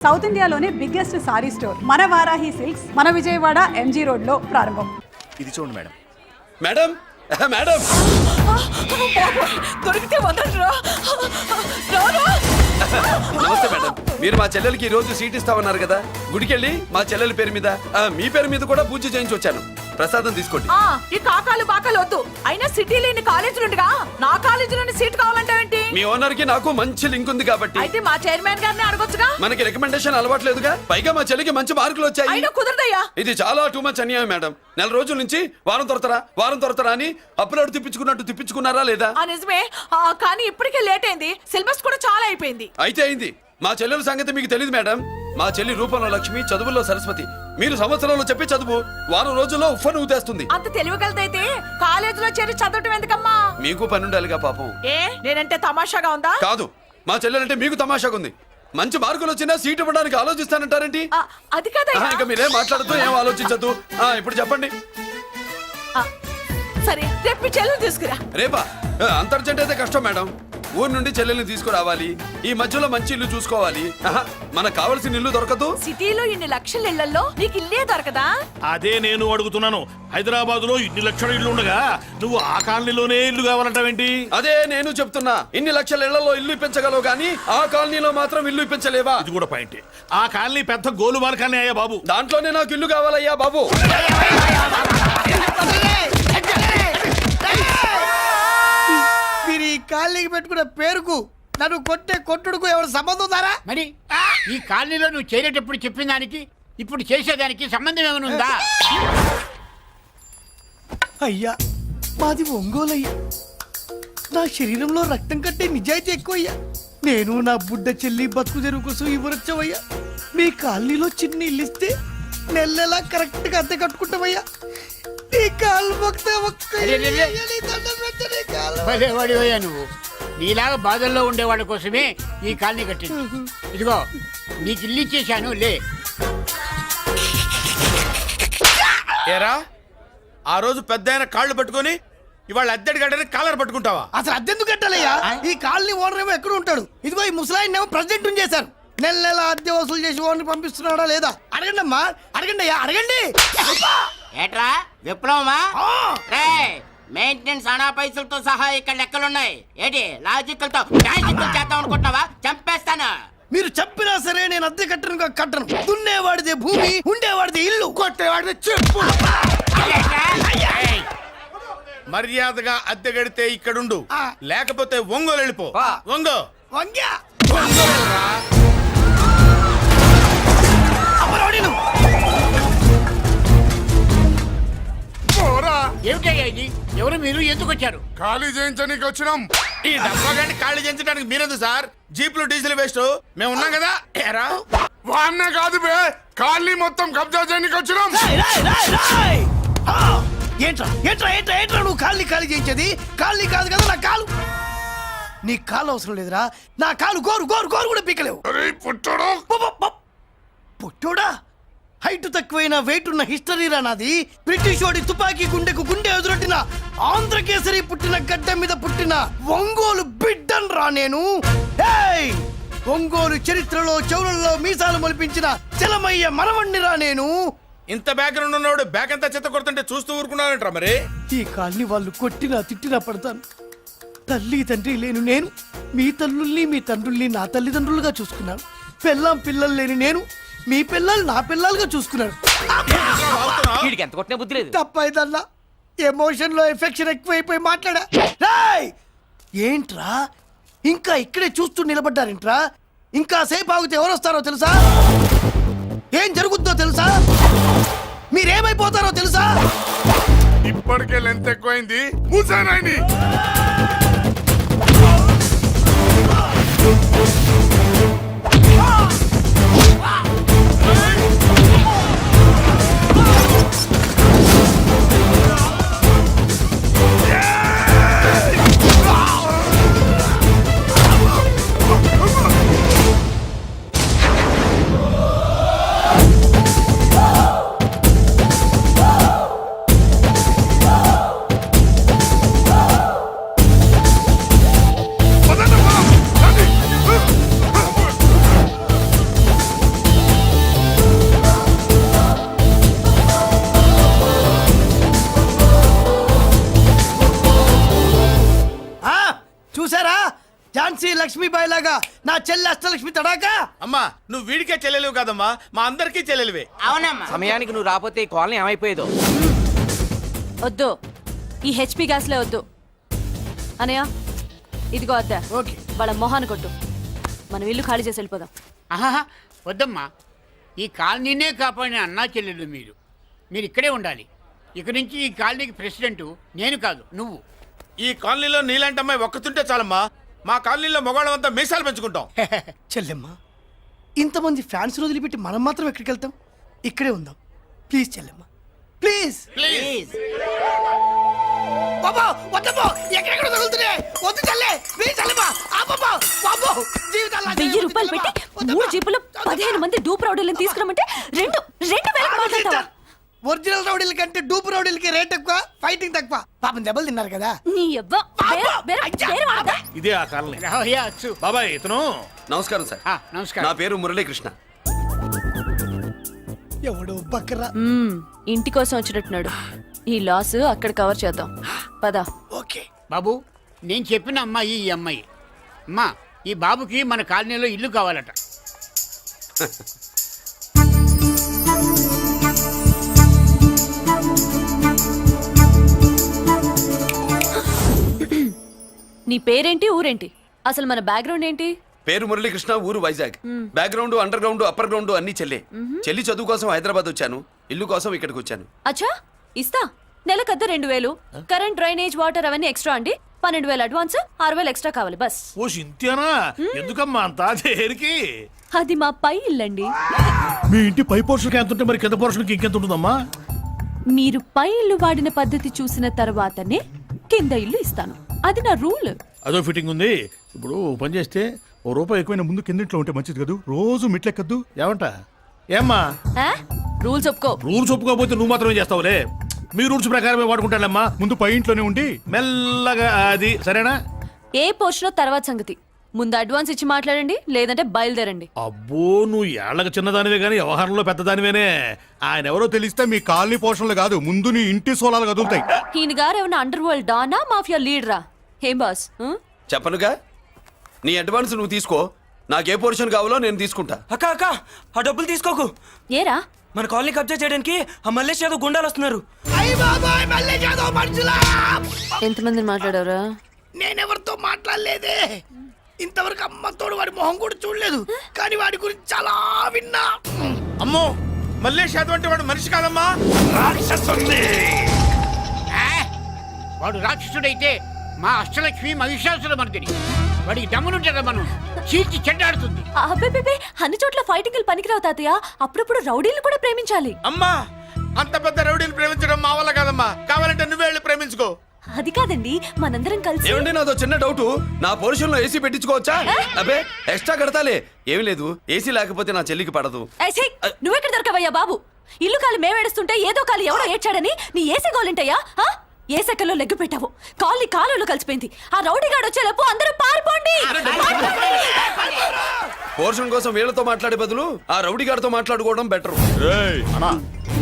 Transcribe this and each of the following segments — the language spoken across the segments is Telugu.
సౌత్ ఇండియాలోనే బిగ్గెస్ట్ సారీ స్టోర్ మన వారాహి సిల్క్స్ మన విజయవాడ ఎంజీ రోడ్ లో ప్రారంభం. ఇది చూడండి మేడం. మేడం మేడం దొరికితే వదలరా. నమస్తే మేడం. మీరు మా చెల్లెలకి ఈ రోజు సీట్ ఇస్తామన్నారు కదా, గుడికెళ్ళి మా చెల్లెల పేరు మీద మీ పేరు మీద కూడా పూజ చేయించి వచ్చాను. ప్రసాదం తీసుకోండి. ఈ కాకాలు బాకాలు వద్దు. అయినా సిటీలో ఇన్ని కాలేజీలు ఉండగా నా కాలేజీలోని సీట్ కావాలంటావేంటి? మీ ఓనర్ కి నాకు మంచి లింక్ ఉంది కాబట్టి. అయితే మా చైర్మన్ గారిని అడగొచ్చుగా. మనకి రికమెండేషన్ అలవాట్లేదుగా, పైగా మా చెల్లికి మంచి మార్కులు వచ్చాయి. అయినా కుదరదయ్యా. ఇది చాలా టూ మచ్ అన్యాయం మేడం. నెల రోజుల నుంచి వారం తొరతరా అని అప్లోడ్ తిప్పించుకున్నట్టు తిప్పించుకున్నారా లేదా? నిజమే, కానీ ఇప్పటికే లేట్ అయింది. సిలబస్ కూడా చాలా అయిపోయింది. అయితే అయింది. మా చెల్లెల సంగతి మీకు తెలియదు మేడం. మా చెల్లి రూపంలో లక్ష్మి, చదువుల్లో సరస్వతి. మీరు సంవత్సరంలో చెప్పి చదువు వారం రోజుల్లో ఉఫ్ఫను ఊదేస్తుంది. అంత తెలివిగలదైతే కాలేజీలో చేరి చదవటం ఎందుకమ్మా? మీకు పని ఉండాలిగా పాపం. నేనంటే తమాషాగా ఉందా? కాదు, మా చెల్లెలంటే మీకు తమాషాగా ఉంది. మంచి మార్కులు వచ్చినా సీట్ ఇవ్వడానికి ఆలోచిస్తానంటారేంటి? అది కాదయ్యా. ఇంకా మీరేం మాట్లాడుతూ ఏం ఆలోచించద్దు. ఇప్పుడు చెప్పండి. సరే, రేపు మీ చెల్లెలు తీసుకురా. రేపా? అంత అర్జెంట్ అయితే కష్టం మేడం. ఊరు నుండి చెల్లెల్ని తీసుకురావాలి, ఈ మధ్యలో మంచి ఇల్లు చూసుకోవాలి. మనకు కావాల్సిన ఇల్లు దొరకదు. సిటీలో ఇన్ని లక్షల ఇళ్లలో నీకు ఇల్లే దొరకదా? అదే నేను అడుగుతున్నాను. హైదరాబాద్ లో ఇన్ని లక్షల ఇల్లు ఉండగా నువ్వు ఆ కాలనీలోనే ఇల్లు కావాలంటావేంటి? అదే నేను చెప్తున్నా. ఇన్ని లక్షల ఇళ్లలో ఇల్లు ఇప్పించగలవు గానీ ఆ కాలనీలో మాత్రం ఇల్లు ఇప్పించలేవా? ఇది కూడా పాయింటే. ఆ కాలనీ పెద్ద గోలుమార్ కాలనీ అయ్యా బాబు. దాంట్లోనే నాకు ఇల్లు కావాలయ్యా బాబు. మీరు ఈ కాలనీకి పెట్టుకున్న పేరుకు నన్ను కొట్టే కొట్టుడుకు ఎవరు సంబంధం ఉందారా? మరి ఈ కాలనీలో నువ్వు చేరేటప్పుడు చెప్పిన దానికి ఇప్పుడు చేసేదానికి సంబంధం ఏమైనా ఉందా? అయ్యా, మాది ఒంగోలు అయ్యా. నా శరీరంలో రక్తం కట్టే నిజాయితీ ఎక్కువ అయ్యా. నేను నా బుడ్డ చెల్లి బతుకు తెరువు కోసం ఇవ్వరొచ్చావయ్యా. మీ కాలనీలో చిన్న ఇల్లు ఇస్తే నెలలా కరెక్ట్ గా అద్దె కట్టుకుంటామయ్యా. నీ కాలు భలేవాడివయ్యా నువ్వు. నీలాగా బాధల్లో ఉండేవాళ్ళ కోసమే ఈ కాలనీ కట్టింది. ఇదిగో నీకు ఇల్లు ఇచ్చేశాను, లే. ఏరా, ఆ రోజు పెద్ద కాళ్ళు పట్టుకొని ఇవాళ అద్దెడి గడ్డని కాలర్ పట్టుకుంటావా? అసలు అద్దెందుకు కట్టాలయ్యా? ఈ కాలనీ ఓనర్ ఏమో ఎక్కడ ఉంటాడు? ఇదిగో ఈ ముసలాయిని ఏమో ప్రెసిడెంట్ చేశారు. నెల నెల అద్దె వసూలు చేసి ఓనర్ పంపిస్తున్నాడా లేదా? అడగండి అమ్మా, అడగండి అయ్యా, అడగండి. ఏట్రా విప్లవమా? మెయింటెనెన్స్ అనా పైసలతో సహా ఇక్కడ లెక్కలున్నాయి. ఏంటి లాజికల్ తో చేద్దాం అనుకుంటున్నావా? చంపేస్తాను. మీరు చెప్పినా సరే నేను అద్దె కట్టను. దున్నేవాడిదే భూమి, ఉండేవాడిదే ఇల్లు, కొట్టేవాడిదే చెప్పు. మర్యాదగా అద్దె గడితే ఇక్కడుండు, లేకపోతే ఒంగోలు వెళ్ళిపో. వంగ్యా ఏమిటయ్యా ఇది? ఎవరు మీరు? ఎందుకు వచ్చారు? ఖాళీ చేయించడానికి వచ్చినాం. ఈ డబ్బా గంట ఖాళీ చేయించడానికి మీరెందు సార్? జీప్లు డీజిల్ వేస్ట్, మేము ఉన్నాం కదా. ఏరా వాన్న కాదు బే, ఖాళీ మొత్తం కబ్జా చేయడానికి వచ్చినాం. ఏంట్రా నువ్వు కాళ్ళని ఖాళీ చేయించేది? కాళ్ళని కాదు కదా నా కాలు. నీ కాలు అవసరం లేదురా, నా కాలు గోరు కూడా పీకలేవు. పుట్టోడా, హైట్ తక్కువైన వెయిట్ ఉన్న హిస్టరీరా నాది. బ్రిటిష్ వాడి తుపాకీ గుండెకు గుండె ఎదురొట్టిన ఆంధ్రకేసరి పుట్టిన గడ్డ మీద పుట్టిన ఒంగోలు బిడ్డన్ రా నేను. ఒంగోలు చరిత్రలో చౌరల్లో మీసాలు మొలిపించిన చలమయ్య మనవణ్ణిరా నేను. ఇంత బ్యాక్గ్రౌండ్ ఉన్నవాడు బ్యాక్ అంతా చెత్త కొడుతుంటే చూస్తూ ఊరుకున్నాడంట్రా. మరి ఈ కాల్ని వాళ్ళు కొట్టినా తిట్టినా పడతాను. తల్లి తండ్రి లేను నేను మీ తల్లుల్ని మీ తండ్రుల్ని నా తల్లిదండ్రులుగా చూసుకున్నాను. పెళ్ళాం పిల్లలు లేని నేను మీ పిల్లలు నా పిల్లలుగా చూసుకున్నాను. తప్పైదల్లా ఎమోషన్ లో ఎఫెక్షన్ ఎక్కువైపోయి మాట్లాడా. ఏంట్రా ఇంకా ఇక్కడే చూస్తూ నిలబడ్డారేంట్రా? ఇంకా సేపు ఆగితే ఎవరు వస్తారో తెలుసా? ఏం జరుగుద్దో తెలుసా? మీరేమైపోతారో తెలుసా? ఇప్పటికే లెంత్ ఎక్కువైంది. మూసానాయని లక్ష్మీబాయి లాగా నా చెల్లి అష్టలక్ష్మి తడాకా అమ్మా నువ్వు వీడికే చెల్లెలివి కాదమ్మా మా అందరికీ చెల్లెలివే. సమయానికి నువ్వు రాకపోతే ఈ కాలనీ ఏమైపోయేదో. వద్దు, ఈ హెచ్పి గ్యాస్లే వద్దు. అనయ్య ఇదిగో అద్దా, ఓకే వాళ్ళ మొహాన్ని కొట్టు. మనం ఇల్లు ఖాళీ చేసి వెళ్ళిపోదాం. ఆహా వద్దమ్మా, ఈ కాలనీనే కాపాడిన అన్నా చెల్లెలు మీరు. మీరు ఇక్కడే ఉండాలి. ఇక నుంచి ఈ కాలనీకి ప్రెసిడెంట్ నేను కాదు, నువ్వు. ఈ కాలనీలో నీలాంటి అమ్మాయి ఒక్కతుంటే చాలమ్మా. మా కాలనీలో మగవాళ్ళంతా మీసాలు పెంచుకుంటాం. చెల్లెమ్మ, ఇంతమంది ఫ్యాన్స్ వదిలిపెట్టి మనం మాత్రం ఎక్కడికి వెళ్తాం? ఇక్కడే ఉందాం ప్లీజ్ చెల్లెమ్మ, ప్లీజ్. ప్లీజ్ బాబా వద్దమ్మా, ఎక్కడెక్కడ తగులుతున్నాయి, వద్దు చెల్లె, ప్లీజ్ చెల్లెమ్మ, ఆపమ్మా, బాబో, జీవితాల్లో 1000 రూపాయలు పెట్టి 3 జీపులు 15 మంది డూప్ రౌడీలను తీసుకురమ్మంటే 2,000 మాట్లాడతావా? ఒరిజినల్ రౌడీల కంటే డూప్ రౌడీలకి రేట్ ఎక్కువ, ఫైటింగ్ తక్కువ. పాపం దెబ్బలు తిన్నారు కదా. నీ అబ్బా ఇదే ఆ కాలనీ. రావయ్యా అచ్చు. బాబాయ్ ఇతను. నమస్కారం సార్. నమస్కారం. నా పేరు మురళీకృష్ణ. ఎవడో బక్కరా. ఇంటి కోసం వచ్చినట్టున్నాడు. ఈ లాస్ అక్కడ కవర్ చేద్దాం పదా. ఓకే బాబు, నేను చెప్పిన అమ్మాయి ఈ అమ్మాయి. అమ్మా, ఈ బాబుకి మన కాలనీలో ఇల్లు కావాలట. నీ పేరేంటి, ఊరేంటి, అసలు మన బ్యాక్గ్రౌండ్ ఏంటి? పేరు మురళీకృష్ణ, ఊరు Vizag. Background, under ground, upper ground అన్ని చెల్లి. చెల్లి చదువు కోసం హైదరాబాద్ వచ్చాను, ఇల్లు కోసం ఇక్కడికి వచ్చాను. అచ్చా, ఇస్తా. నెలకద్ద 2000, కరెంట్, డ్రైనేజ్, వాటర్ అవన్నీ ఎక్స్ట్రా అండి. 12,000 అడ్వాన్స్, 6,000 ఎక్స్ట్రా కావాలి బస్. ఓ సింత్యానా, ఎందుకమ్మా అంతా చేరికి? అది మా పై ఇల్లండి. మీ ఇంటి పై పోర్షన్కి ఎంత ఉంటే మరి కింద పోర్షన్కి ఇంకెంత ఉంటుందమ్మా? మీరు పై ఇల్లు వాడిన పద్ధతి చూసిన తర్వాతనే కింద ఇల్లు ఇస్తాను. అది నా రూల్. అదో ఫిట్టింగ్ ఉంది. ఇప్పుడు ఓ పని చేస్తే ₹1 ఎక్కువైనా ముందు కిందింట్లో ఉంటే మంచిది కదూ, రోజు మెట్లెక్కద్దు. ఏమంట? ఏమ్మా రూల్స్ ఒప్పుకో. రూల్స్ ఒప్పుకోకపోతే నువ్వు మాత్రమే చేస్తావులే. మీ రూల్స్ ప్రకారమే వాడుకుంటానమ్మా. ముందు పై ఇంట్లోనే ఉండి మెల్లగా అది, సరేనా? ఏ పోర్షన్ తర్వాత సంగతి. ముందు అడ్వాన్స్ ఇచ్చి మాట్లాడండి, లేదంటే బయలుదేరండి. అబ్బో, నువ్వు ఏళ్ళకి చిన్నదానివే గానీ వ్యవహారంలో పెద్దదానివేనే. ఆయన ఎవరో తెలిస్తే మీ కాలనీ పోషణలు కాదు, ముందు నీ ఇంటి సోలాలు కదులుతాయి. ఈయన గారు ఏమన్నా అండర్ వరల్డ్ డానా, మాఫియా లీడరా? ఏం బాస్? చెప్పనుగా, నీ అడ్వాన్స్ నువ్వు తీసుకో, నాకే పోర్షన్ కావాలో నేను తీసుకుంటా. అక్క అక్క, ఆ డబ్బులు తీసుకోకు. ఏరా? మన కాలనీ కబ్జా చేయడానికి ఆ మల్లేష్ యాదవ్ గుండాలు వస్తున్నారు. అయ్య బాబాయ్, మళ్ళీ చదువు మనుషులా. ఎంతమందిని మాట్లాడారా? నేనెవరితో మాట్లాడలేదే. ఇంతవరకు అమ్మతోడు వాడి మొహం కూడా చూడలేదు, కానీ వాడి గురించి చాలా విన్నా. అమ్మో, మల్లేష్ యాదవ్ అంటే వాడు మనిషి కాదమ్మా, రాక్షసుని. వాడు రాక్షసుడైతే మా అష్టలక్ష్మి మహిషాసుల మర్దిని. వాడికి దమ్మునుంటారా మనం చీల్చి చెడ్డాడుతుంది. అబ్బే, అన్ని చోట్ల ఫైటింగ్ పనికిరావు తాతయ్య. అప్పుడప్పుడు రౌడీలు కూడా ప్రేమించాలి. అమ్మా, అంత పెద్ద రౌడీని ప్రేమించడం మా వల్ల కాదమ్మా. కావాలంటే నువ్వే వెళ్ళి ప్రేమించుకో. అది కాదండి, మనందరం కలిసి. ఏమండి, నాదో చిన్న డౌట్. నా పోర్షన్ లో ఏసీ పెట్టించుకోవచ్చా? అబ్బే, ఎక్స్ట్రా కడతాలే. ఏమి లేదు, ఏసీ లేకపోతే నా చెల్లికి పడదు. నువ్వెక్కడ దొరకవయ్యా బాబు? ఇల్లు కాలు మేమేడుస్తుంటే ఏదో కాలు ఎవరో ఏడ్చాడని నీ ఏసీ గోలింటయ్యా? ఏ సెకల్లో లెగ్గు పెట్టావు, కాలి కాలులో కలిసిపోయింది. ఆ రౌడీగాడు వచ్చేలోపు అందరూ పారిపోండి. పోర్షన్ కోసం వీళ్ళతో మాట్లాడే బదులు ఆ రౌడీ గారితో మాట్లాడుకోవడం బెటర్.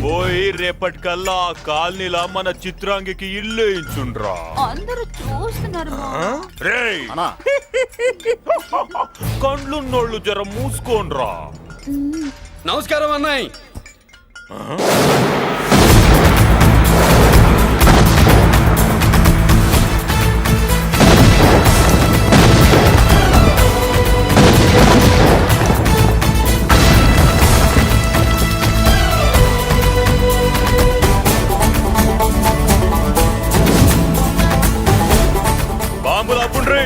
పోయి రేపటికల్లా ఆ కాలనీలా మన చిత్రాంగికి ఇల్లు ఇచ్చుండ్రా. అందరూ చూస్తున్నారు. రేయ్, కండ్లున్నోళ్ళు జర మూసుకోండ్రా. నమస్కారం అన్నాయ్. బాంబులు అప్పుండ్రీ.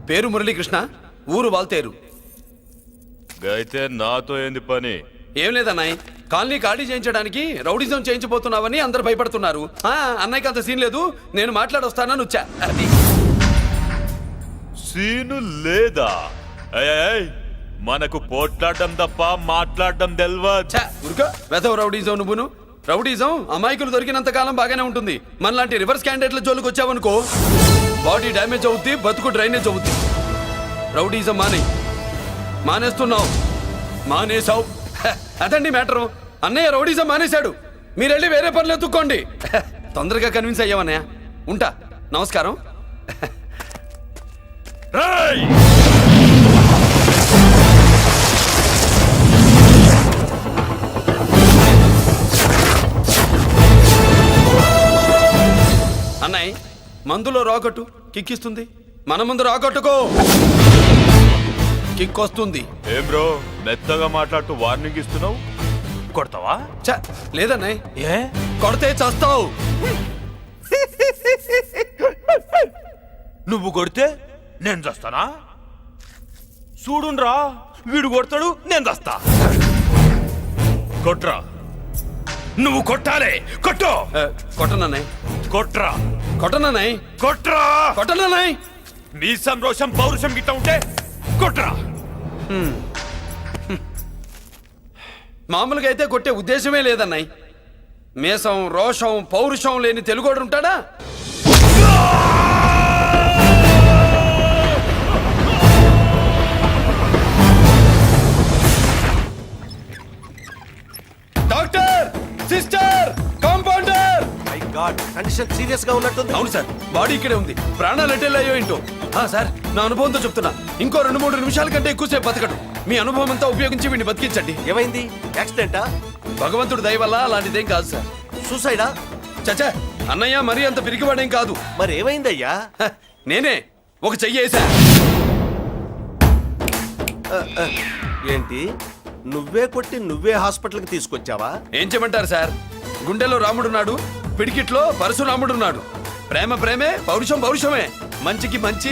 పేరు మురళీకృష్ణ, ఊరు వాల్తేరు. అయితే నాతో ఏంది పని? ఏం లేదన్నాయ్, కాలనీ ఖాళీ చేయించడానికి రౌడిజం చేయించబోతున్నావని అందరు భయపడుతున్నారు. అన్నయ్యకి అంత సీన్ లేదు, నేను మాట్లాడొస్తానని వచ్చా. అది సీను లేదా? మనకు పోట్లాడడం తప్ప మాట్లాడడం తెల్వా. వెధవ రౌడీజం నువ్వును. రౌడీజం అమాయకులు దొరికినంత కాలం బాగానే ఉంటుంది. మనలాంటి రివర్స్ క్యాండిడేట్ల జోలికి వచ్చావనుకో, బాడీ డ్యామేజ్ అవుద్ది, బతుకు డ్రైనేజ్ అవుద్ది. రౌడీజం మాని మానేస్తున్నావు. మానేసావు. అదండి మ్యాటరు. అన్నయ్య రౌడీజం మానేశాడు. మీరెళ్ళి వేరే పనులు ఎత్తుక్కోండి. తొందరగా కన్విన్స్ అయ్యామన్నయ్య. ఉంటా. నమస్కారం. రేయ్! అన్నయ్య మందులో రాకట్టు కిక్కిస్తుంది. మన ముందు రాకట్టుకో, కిక్ వస్తుంది. ఏం బ్రో మెత్తగా మాట్లాడుతూ వార్నింగ్ ఇస్తున్నావు? కొడతావా? చ లేదన్నయ్య, ఏ కొడితే చస్తావు. నువ్వు కొడితే నేను చస్తానా? చూడుండ్రా, వీడు కొడతాడు, నేను చస్తా. కొట్రా, నువ్వు కొట్టాలి. కొట్టు. కొట్టనన్నయ్య, కొట్రా, కొట్టనన్నయ్య, కొట్రా, కొట్టనన్నయ్య. నీ సంతోషం పౌరుషం గిట్ట ఉంటే కొట్రా. మామూలుగా అయితే కొట్టే ఉద్దేశమే లేదన్నయ్య. మేషం రోషం పౌరుషం లేని తెలుగోడు ఉంటాడా? Doctor, sister, compounder. Condition serious గా ఉన్నట్టుంది. అవును సార్, బాడీ ఇక్కడే ఉంది. ప్రాణాలు ఎట్టెళ్ళాయో ఏంటో. సార్, నా అనుభవంతో చెప్తున్నా, ఇంకో 2-3 నిమిషాల కంటే ఎక్కువసేపు బతకడు. మీ అనుభవం అంతా ఉపయోగించి వీడిని బతికించండి. ఏమైంది? యాక్సిడెంటా? భగవంతుడి దయ వల్ల అలాంటిదేం కాదు సార్. సూసైడా? చచ్చా, అన్నయ్య మరీ అంత పిరికివాడేం కాదు. మరి ఏమైందయ్యా? నేనే ఒక చెయ్యేసా. ఏంటి, నువ్వే కొట్టి నువ్వే హాస్పిటల్కి తీసుకొచ్చావా? ఏం చేయమంటారు సార్, గుండెలో రాముడున్నాడు, పిడికిట్లో పరశురాముడున్నాడు. ప్రేమ ప్రేమే, పౌరుషం పౌరుషమే. మంచికి మంచి,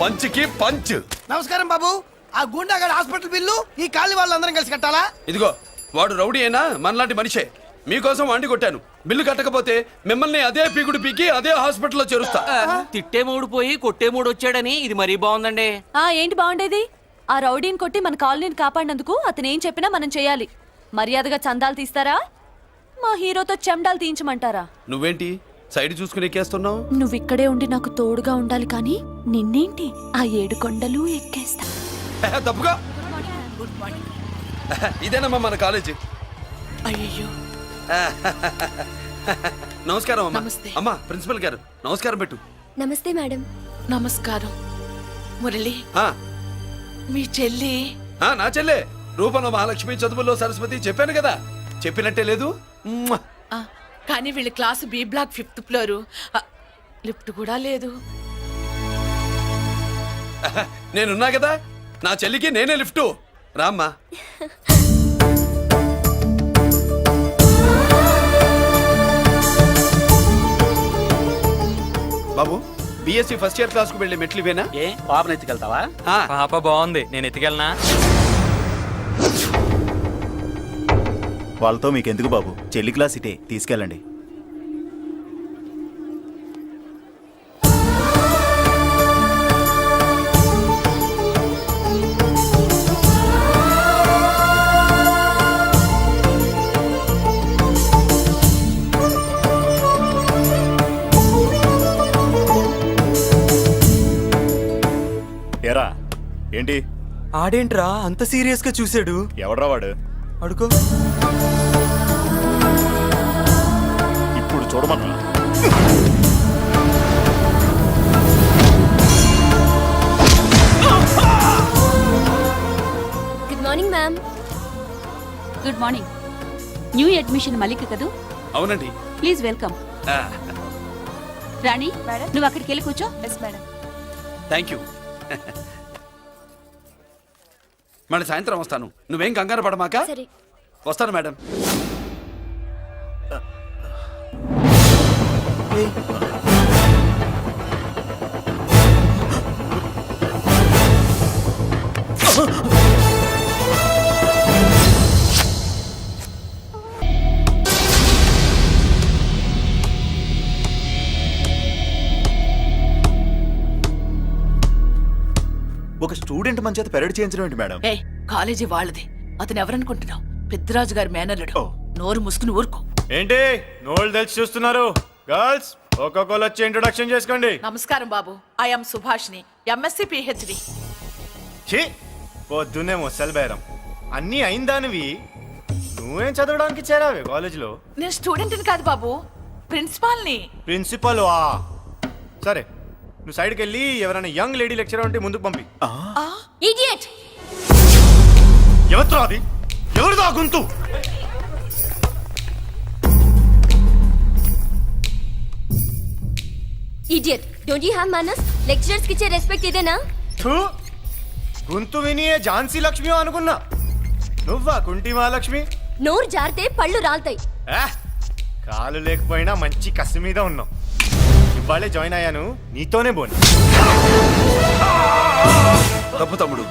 పంచికి పంచ్. నమస్కారం బాబు. ఆ గుండాగడ్ హాస్పిటల్ బిల్లు ఈ కాలి వాళ్ళందరం కలిసి కట్టాలా? ఇదిగో, వాడు రౌడీ అయినా మనలాంటి మనిషే. మీకోసం వండి కొట్టాను. బిల్లు కట్టకపోతే మిమ్మల్ని అదే పీకుడు పీకి అదే హాస్పిటల్లో చేరుస్తా. తిట్టే మూడు పోయి కొట్టే మూడు వచ్చాడని ఇది మరీ బాగుందండి. ఏంటి బాగుండేది? ఆ రౌడీని కొట్టి మన కాలనీని కాపాడినందుకు అతను ఏం చెప్పినా మనం చేయాలి. మర్యాదగా చందాలు తీస్తారా, మా హీరోతో చెండాలు తీయించమంటారా? నువ్వేంటి సైడ్ చూసుకుని ఎక్కేస్తున్నావు? నువ్వు ఇక్కడే ఉండి నాకు తోడుగా ఉండాలి, కానీ నిన్నేంటి ఆ 7 కొండలు ఎక్కేస్తా. తప్పుగా. ఇదేనమ్మా మన కాలేజీ. అయ్యో, నమస్కారం అమ్మా. నమస్తే. అమ్మా, ప్రిన్సిపల్ గారు నమస్కారం పెట్టు. నమస్తే మేడం. నమస్కారం. మురళి, ఆ, మీ చెల్లి నా చెల్లె రూపంలో మహాలక్ష్మి, చదువుల్లో సరస్వతి. చెప్పాను కదా, చెప్పినట్టే లేదు. మ్మ్. కానీ వీళ్ళ class B block 5th floor. Lift కూడా లేదు. నేనున్నా కదా, నా చెల్లికి నేనే లిఫ్ట్. రామ్మా. బాబు, బిఎస్సి ఫస్ట్ ఇయర్ క్లాస్ కు వెళ్ళి మెట్లు ఇవేనా? ఏ పాపను ఎత్తుకెళ్తావా? పాప బాగుంది, నేను ఎత్తుకెళ్ళనా? వాళ్ళతో మీకెందుకు బాబు, చెల్లి క్లాస్ ఇటే, తీసుకెళ్ళండి. ఏరా ఏంటి? ఆడేంట్రా అంత సీరియస్ గా చూసాడు? ఎవడ్రా వాడు? అడుకో. ఇప్పుడు చూడమన్నా. Good morning ma'am. Good morning. New admission Malik కదూ? అవునండి. Please welcome. ఆ, రాణి, నువ్వు అక్కడికి వెళ్ళి కూర్చో. Thank you. మళ్ళీ సాయంత్రం వస్తాను. నువ్వేం కంగారు పడమాక. సరే. వస్తాను మేడం. ఒక స్టూడెంట్ మన చేత పెరడ్ చేయించడం ఏంటి మేడం? కాలేజీ వాళ్ళది. అతను ఎవరనుకుంటున్నావు? పెద్దరాజు గారి మేనల్లుడు. నోరు ముసుకుని ఊరుకో. ఏంటి నోళ్ళు తెలిసి చూస్తున్నారు? గర్ల్స్ ఒక్కొక్కరు వచ్చి ఇంట్రొడక్షన్ చేసుకోండి. నమస్కారం బాబు. ఐఎమ్ సుభాష్ని, ఎంఎస్సి పిహెచ్డి. ఛీ, పొద్దున్నే ముసలి బేరం అన్నీ అయిందానివి నువ్వేం చదవడానికి చేరావే కాలేజీలో? నేను స్టూడెంట్ని కాదు బాబు, ప్రిన్సిపాల్ని. ప్రిన్సిపల్ సరే, నువ్వు సైడ్కి వెళ్ళి ఎవరైనా యంగ్ లేడీ లెక్చరర్ ఉంటే ముందుకు పంపి. ఇడియట్! ఎవరితో అది? ఎవరిదో ఆ గొంతు? Idiot! Don't you have manners? Lecturers కి ఇచ్చే రెస్పెక్ట్ ఇదేనా? థూ, గొంతు విని ఏ ఝాన్సీ లక్ష్మి అనుకున్నా. నువ్వా కుంటి మహాలక్ష్మి? నోరు జారితే పళ్ళు రాల్తాయి. కాలు లేకపోయినా మంచి కసి మీద ఉన్నావు. ఇవాళే జాయిన్ అయ్యాను, నీతోనే పోను. తప్పు తమ్ముడు,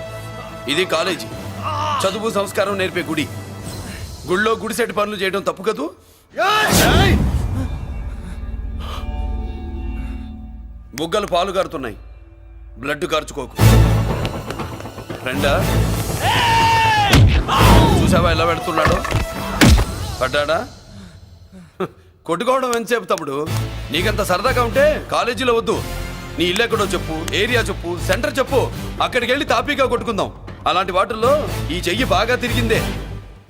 ఇది కాలేజీ, చదువు సంస్కారం నేర్పే గుడి. గుళ్ళో గుడిసెట్టి పనులు చేయడం తప్పు కదూ? బుగ్గలు పాలు గారుతున్నాయి, బ్లడ్ కార్చుకోకు. ఫ్రెండా, చూసావా ఎలా పెడుతున్నాడో? పడ్డాడా? కొట్టుకోవడం ఎంతసేపు తమ్ముడు? నీకంత సరదాగా ఉంటే కాలేజీలో వద్దు. నీ ఇల్లు ఎక్కడో చెప్పు, ఏరియా చెప్పు, సెంటర్ చెప్పు, అక్కడికి వెళ్ళి తాపీగా కొట్టుకుందాం. అలాంటి వాటిల్లో ఈ చెయ్యి బాగా తిరిగిందే.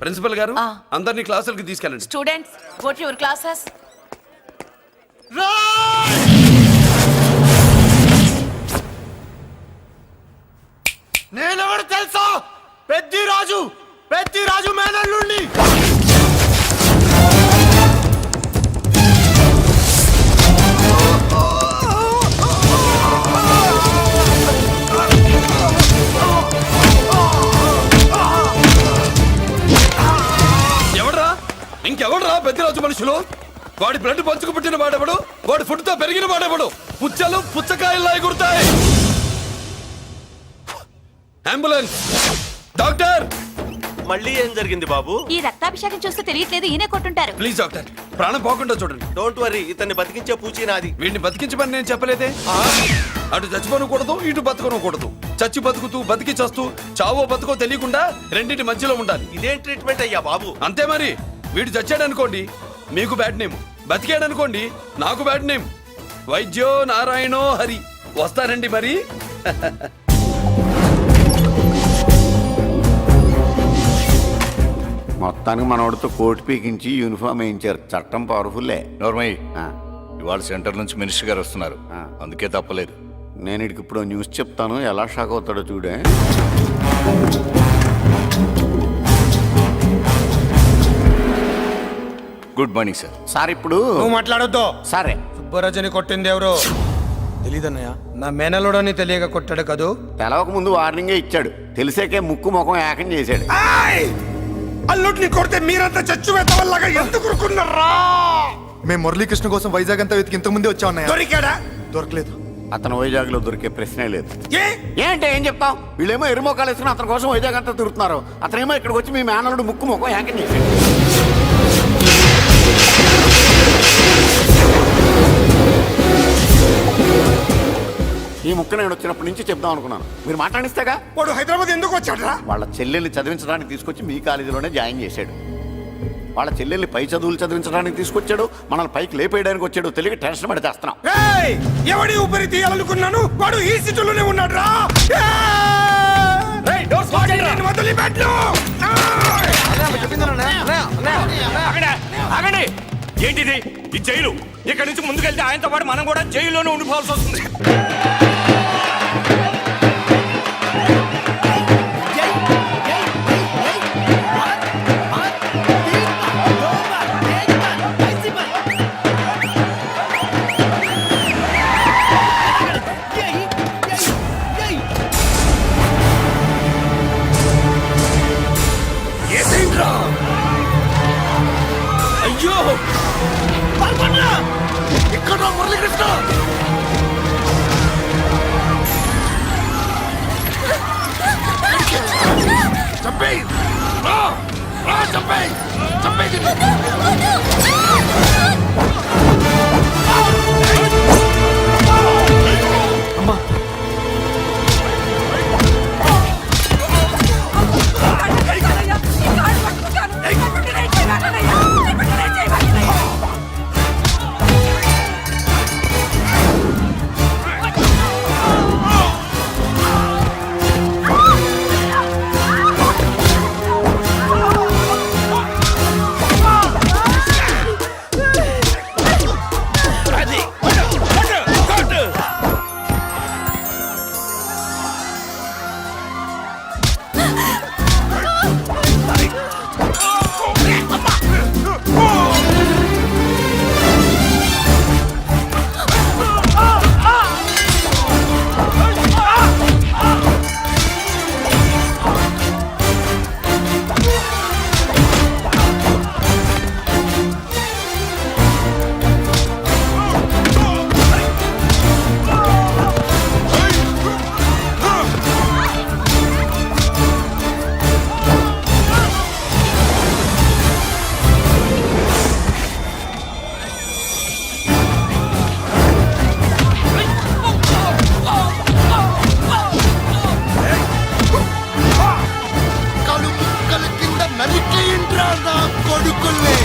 ప్రిన్సిపల్ గారు, అందరినీ క్లాసులకి తీసుకెళ్ళండి. Students, go to your classes. నేనెవరు తెలుసా? పెద్దిరాజు, పెద్దిరాజు మేనల్లుండి. ఎవడ్రా? ఇంకెవడ్రా పెద్దిరాజు మనుషులు? వాడి బ్లడ్ పంచుకు పుట్టిన వాడెవడు? వాడి ఫుడ్ తో పెరిగిన వాడెవడు? పుచ్చలు పుచ్చకాయల్లా ఎగురుతాయి. అంబులెన్స్! డాక్టర్! మళ్ళీ ఏం జరిగింది బాబు? ఈ రక్తాభిషేకం చూస్తే తెలియట్లేదు, ఈయనే కొట్టుంటారు. ప్లీజ్ డాక్టర్, ప్రాణం పోకుండా చూడండి. డోంట్ వరీ, ఇతన్ని బతికించే పూచి నాది. వీడిని బతికించమని నేను చెప్పలేదే. అటు చచ్చిపోనకూడదు, ఇటు బతకనకూడదు. చచ్చి బతుకుతూ, బతికి చస్తూ, చావో బతుకో తెలియకుండా రెండింటి మధ్యలో ఉండాలి. ఇదేం ట్రీట్మెంట్ అయ్యా బాబు? అంతే మరి. వీడు చచ్చాడనుకోండి, మీకు బ్యాడ్ నేమ్. బతికాడనుకోండి, నాకు బ్యాడ్ నేమ్. వైద్యో నారాయణో హరి. వస్తారండి మరి. మొత్తానికి మనోడితో కోట్ పీకించి యూనిఫామ్ వేయించారు. చట్టం పవర్ఫుల్లే. నోర్మయ్య, ఇవాళ సెంటర్ నుంచి మినిస్టర్ గారు వస్తున్నారు, అందుకే తప్పలేదు. నేను ఇడికి ఇప్పుడు న్యూస్ చెప్తాను, ఎలా షాక్ అవుతాడో చూడే. Good morning sir. సార్ ఇప్పుడు నువ్వు మాట్లాడొద్దు. సరే, సుబ్బరాజుని కొట్టింది ఎవరు? తెలీదన్నయ్య, నా మేనలోడని తెలియక కొట్టాడు కదూ. తెలవక ముందు వార్నింగే ఇచ్చాడు, తెలిసాకే ముక్కు ముఖం ఏకం చేశాడు. అల్లుడిని కొడితే మీరంతా చచ్చు వెతవల్లాగా ఎందుకు రుకున్నారా? మేము మురళీకృష్ణ కోసం వైజాగ్ అంతా వెతికి ఇంతకు ముందే వచ్చా ఉన్నాయా? దొరికాడా? దొరకలేదు. అతను వైజాగ్ లో దొరికే ప్రశ్నే లేదు. ఏ? ఏంటి ఏం చెప్తాం? వీళ్ళేమో ఎరుమోకాలు వేసుకుని అతని కోసం వైజాగ్ అంతా తిరుగుతున్నారు. అతనేమో ఇక్కడికి వచ్చి మీ మేనలుడు ముక్కు ముఖం ఏకం చేశాడు. ఈ ముక్క నేను వచ్చినప్పటి నుంచి చెప్దాం అనుకున్నాను, మీరు మాట్లాడిస్తేగా. వాడు హైదరాబాద్ ఎందుకు వచ్చాడరా? వాళ్ళ చెల్లెల్ని చదివించడానికి తీసుకొచ్చి మీ కాలేజీలోనే జాయిన్ చేశాడు. వాళ్ళ చెల్లెల్ని పై చదువులు చదివించడానికి తీసుకొచ్చాడు, మనల్ని పైకి లేపేయడానికి వచ్చాడు. తెలియక టెన్షన్ పడి చేస్తున్నాం. ఎవడి ఊపిరి తీయాలనుకున్నాను, వాడు ఈ సిటీలోనే ఉన్నాడు రా. ఆగండి! ఏంటిది? ఈ జైలు. ఇక్కడి నుంచి ముందుకెళ్తే ఆయనతో పాటు మనం కూడా జైల్లోనే ఉండిపోవాల్సి వస్తుంది. అయ్యో, ఇక్కడ మురళీకృష్ణ చంపేయ్, చంపేయ్, చంపేయ్. అమ్మా, ఏంట్రా నా కొడుకుల్ని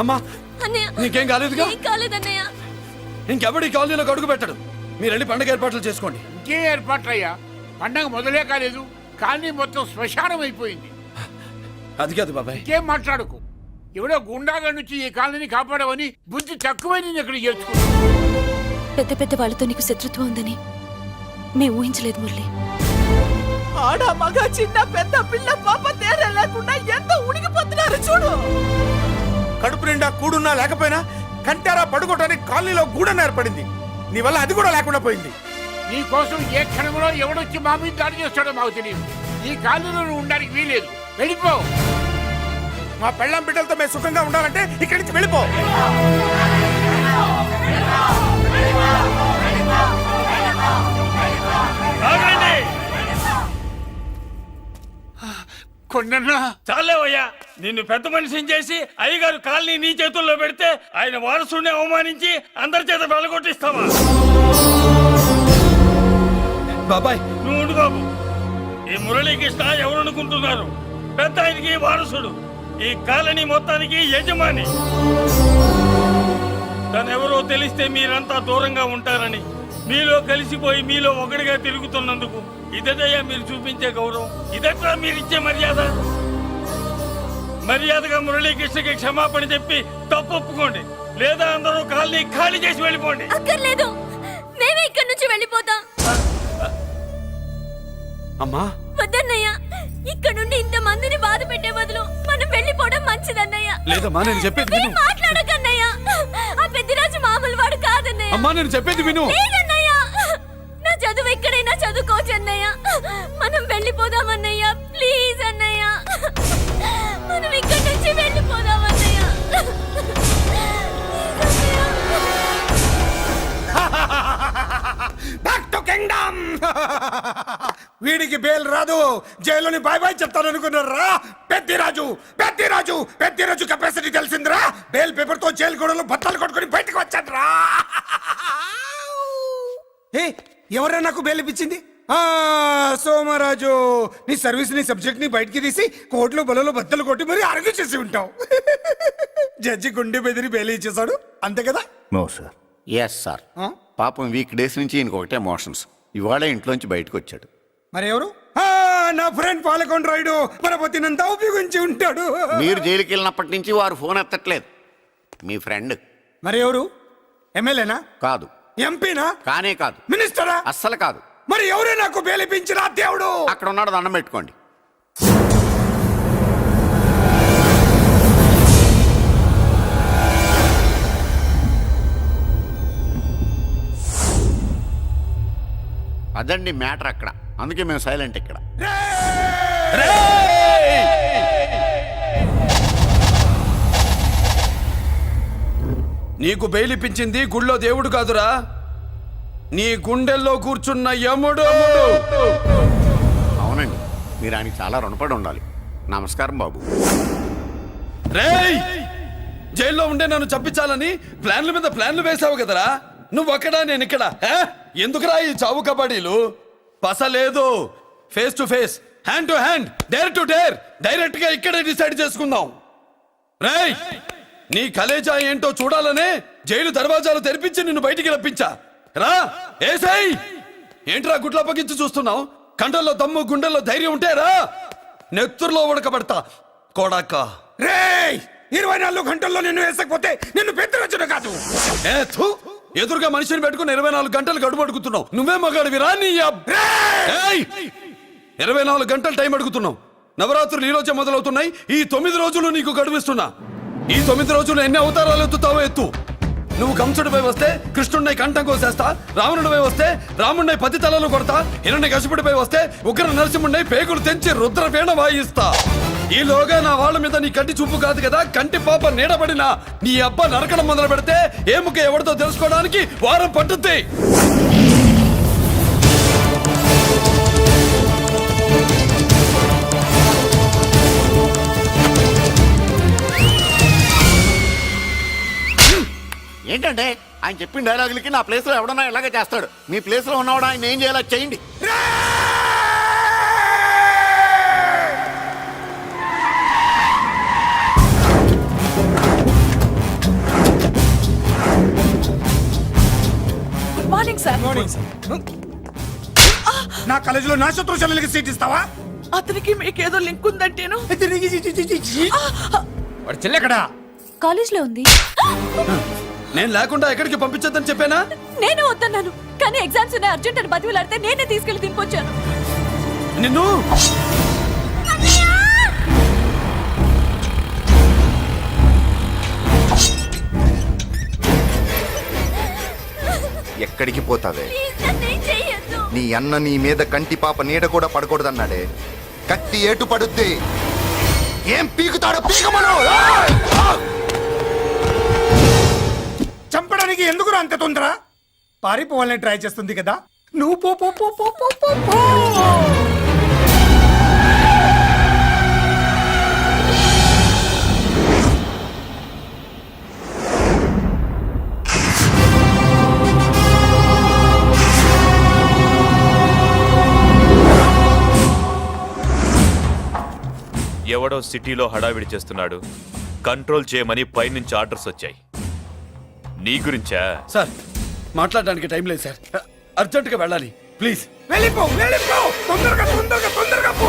అమ్మా అన్నయ్య నీకేం కాలేదుగా? ఏం కాలేదన్నయ్య. ఇంకెవడి కాలనీలో అడుగు పెట్టడు. మీరు వెళ్ళి పండుగ ఏర్పాట్లు చేసుకోండి. ఇంకే ఏర్పాట్లయ్యా, పండగ మొదలే కాలేదు, కాలనీ మొత్తం శ్మశానం అయిపోయింది. అది కాదు బాబాయ్. ఇంకేం మాట్లాడుకు. ఎవడో గుండాగా నుంచి ఈ కాలనీని కాపాడవని బుద్ధి తక్కువై నేను ఇక్కడ చేర్చుకున్నాను. పెద్ద పెద్ద వాళ్ళతో నీకు శత్రుత్వం ఉందని మేము ఊహించలేదు మురళి. ఆడ మగ చిన్న పెద్ద పిల్ల పాప తేడా లేకుండా ఎంత ఉడికిపోతున్నారు చూడు. కడుపు నిండా కూడున్నా లేకపోయినా కంటారా పడుకోవటానికి కాలనీలో గూడన ఏర్పడింది. నీ వల్ల అది కూడా లేకుండా పోయింది. నీ కోసం ఏ క్షణంలో ఎవడొచ్చి మా మీద దాడి చేస్తాడో మాకు తెలియదు. ఈ కాలనీలో నువ్వు ఉండడానికి వీలేదు. వెళ్ళిపో. మా పెళ్ళాం బిడ్డలతో మేము సుఖంగా ఉండాలంటే ఇక్కడి నుంచి వెళ్ళిపో. కొండన్నా చాలేవయ్యా, నిన్ను పెద్ద మనిషిని చేసి అయ్యగారు కాలనీ నీ చేతుల్లో పెడితే ఆయన వారసుని అవమానించి అందరి చేత వెళ్ళగొట్టిస్తావా? బాబాయ్ నువ్వు ఉండు బాబు. ఈ మురళీకృష్ణ ఎవరనుకుంటున్నారు? పెద్ద ఆయనకి వారసుడు, ఈ కాలనీ మొత్తానికి యజమాని. తనెవరో తెలిస్తే మీరంతా దూరంగా ఉంటారని మీలో కలిసిపోయి మీలో ఒకటిగా తిరుగుతున్నందుకు ఇదటయ్యా మీరు చూపించే గౌరవం, ఇదట్లా మీరు ఇచ్చే మర్యాద. మర్యాదగా మురళీకృష్ణకి క్షమాపణ చెప్పి తప్పు ఒప్పుకోండి, లేదా అందరూ కాలనీ ఖాళీ చేసి వెళ్ళిపోండి. అక్కర్లేదు, మేమే ఇక్కడి నుంచి వెళ్ళిపోతాం. అమ్మా వద్దన్నయ్య, ఇక్కడ నుండి ఇంత మందిని బాధ పెట్టే బదులు మనం వెళ్ళిపోవడం మంచిదన్నయ్య. లేదమ్మా, నేను చెప్పేది విను. మాట్లాడకన్నయ్య, ఆ పెద్దిరాజు మామూలు వాడు కాదన్నయ్య. అమ్మా నేను చెప్పేది విను. లేదన్నయ్య, నా చదువు ఎక్కడైనా చదువుకోవచ్చు అన్నయ్య. మనం వెళ్ళిపోదామన్నయ్య, ప్లీజ్ అన్నయ్య. మనం ఇక్కడి నుంచి వెళ్ళిపోదామన్నయ్య. Back to kingdom. వీడికి బెయిల్ రాదు, జైల్లోని బాయ్ బాయ్ చెప్తాను అనుకున్నారా? పెద్దిరాజు పెద్దిరాజు పెద్దిరాజు కెపాసిటీ తెలిసిందిరా. బెయిల్ పేపర్ తో జైలు గోడలు బత్తలు కొట్టుకుని బయటకు వచ్చాడ్రా. ఎవరా నాకు బెయిల్ ఇప్పించింది? సోమరాజు, నీ సర్వీస్ నీ సబ్జెక్ట్ ని బయటికి తీసి కోర్టులో బలలో బద్దలు కొట్టి మరి ఆర్గ్యూ చేసి ఉంటావు. జడ్జి గుండె బెదిరి బెయిల్ ఇచ్చేసాడు, అంతే కదా? No sir. Yes sir. పాపం వీక్ డేస్ నుంచి ఈయనకొకటే ఎమోషన్స్. ఇవాళ ఇంట్లోంచి బయటకు వచ్చాడు. మరి ఎవరు? నా ఫ్రెండ్ పాలకొండ రాయుడు పరపతినంతా ఉపయోగించి ఉంటాడు. మీరు జైలుకి వెళ్ళినప్పటి నుంచి వారు ఫోన్ ఎత్తట్లేదు. మీ ఫ్రెండ్. మరి ఎవరు? ఎమ్మెల్యేనా? కాదు. ఎంపీనా? కానే కాదు. మినిస్టరా? అస్సలు కాదు. మరి ఎవరే నాకు బేలిపించిన దేవుడు? అక్కడ ఉన్నాడు, దండం పెట్టుకోండి. అదండి మ్యాటర్ అక్కడ. అందుకే మేము సైలెంట్ ఇక్కడ. నీకు బెయిలిపించింది గుళ్ళో దేవుడు కాదురా, నీ గుండెల్లో కూర్చున్న యముడు. అవునండి, మీరు ఆయనకి చాలా రుణపడి ఉండాలి. నమస్కారం బాబు. రేయ్, జైల్లో ఉండే నన్ను చంపించాలని ప్లాన్ల మీద ప్లాన్లు వేసావు కదరా. నువ్వు అక్కడా నేను ఇక్కడ. ఎందుకురా ఈ చావు కబడ్డీలు? పస లేదు. Face to face, hand to hand, dare to dare, direct గా ఇక్కడే డిసైడ్ చేసుకుందాం. రేయ్, నీ కలేజా ఏంటో చూడాలనే జైలు దర్వాజాలు తెరిపించి నిన్ను బయటికి రప్పించా. రా ఏసై ఏంట్రా గుడ్ల పగించి చూస్తున్నావు? కండల్లో దమ్ము గుండెల్లో ధైర్యం ఉంటే రా, నెత్తురులో ఉడకబడతా కొడాక. రేయ్ 24 గంటల్లో నిన్ను వేసకపోతే నిన్ను పెద్దరచ్చుడు కాదు. ఎదురుగా మనిషిని పెట్టుకుని 24 గంటలు గడుపు అడుగుతున్నావు. నువ్వే మగాడివిరా నీ 24 గంటలు టైం అడుగుతున్నావు. నవరాత్రులు ఈ రోజే మొదలవుతున్నాయి. ఈ 9 రోజులు నీకు గడువిస్తున్నా. ఈ 9 రోజులు ఎన్ని అవతారాలు ఎత్తుతావో ఎత్తు. నువ్వు కంసుడిపై వస్తే కృష్ణుడిని కంఠం కోసేస్తా, రావణుడిపై వస్తే రాముడిని 10 తలలు కొడతా, హిరణ్యకశిపుడిపై వస్తే ఉగ్ర నరసింహుడిని పేగులు తెంచి రుద్రపీణ వాయిస్తా. ఈలోగా నా వాళ్ళ మీద నీ కంటి చూపు కాదు కదా, కంటి పాప నీడబడిన నీ అబ్బ నరకడం మొదలు పెడితే ఏముక ఎవరితో తెలుసుకోవడానికి వారం పట్టుద్ది. ఏంటంటే ఆయన చెప్పిన డైలాగులకి నా ప్లేస్లో ఎవడన్నా ఇలాగే చేస్తాడు. మీ ప్లేస్లో ఉన్నవాడు ఆయన ఏం చేయాలో చేయండి. Good morning sir. నా కాలేజీలో నా శత్రు చెల్లెలకి సీట్ ఇస్తావా? అతనికి మీకేదో లింక్ ఉందంటేను. వాడు చెల్లెక్కడా? కాలేజ్ లో ఉంది. నేను లేకుండా ఎక్కడికి పంపించొద్దని చెప్పానా? నేను వద్దన్నాను, కానీ ఎగ్జామ్స్ ఉన్నాయి అర్జెంట్ అని బతిలాడితే నేనే తీసుకెళ్లి దింపొచ్చాను. నిన్ను ఎక్కడికి పోతావే? నీ అన్న నీ మీద కంటి పాప నీడ కూడా పడకూడదన్నాడే. కత్తి ఏటు పడుద్ది. ఏం పీకుతాడో పీకమను. చంపడానికి ఎందుకు అంత తొందర? పారిపోవాలని ట్రై చేస్తుంది కదా, నువ్వు పో పో పో పో పో పో పో. ఎవడో సిటీలో హడావిడి చేస్తున్నాడు, కంట్రోల్ చేయమని పైనుంచి ఆర్డర్స్ వచ్చాయి. నీ గురించా? సార్ మాట్లాడడానికి టైం లేదు సార్, అర్జెంటుగా వెళ్ళాలి ప్లీజ్. వెళ్ళిపో వెళ్ళిపో, తొందరగా తొందరగా తొందరగా పో.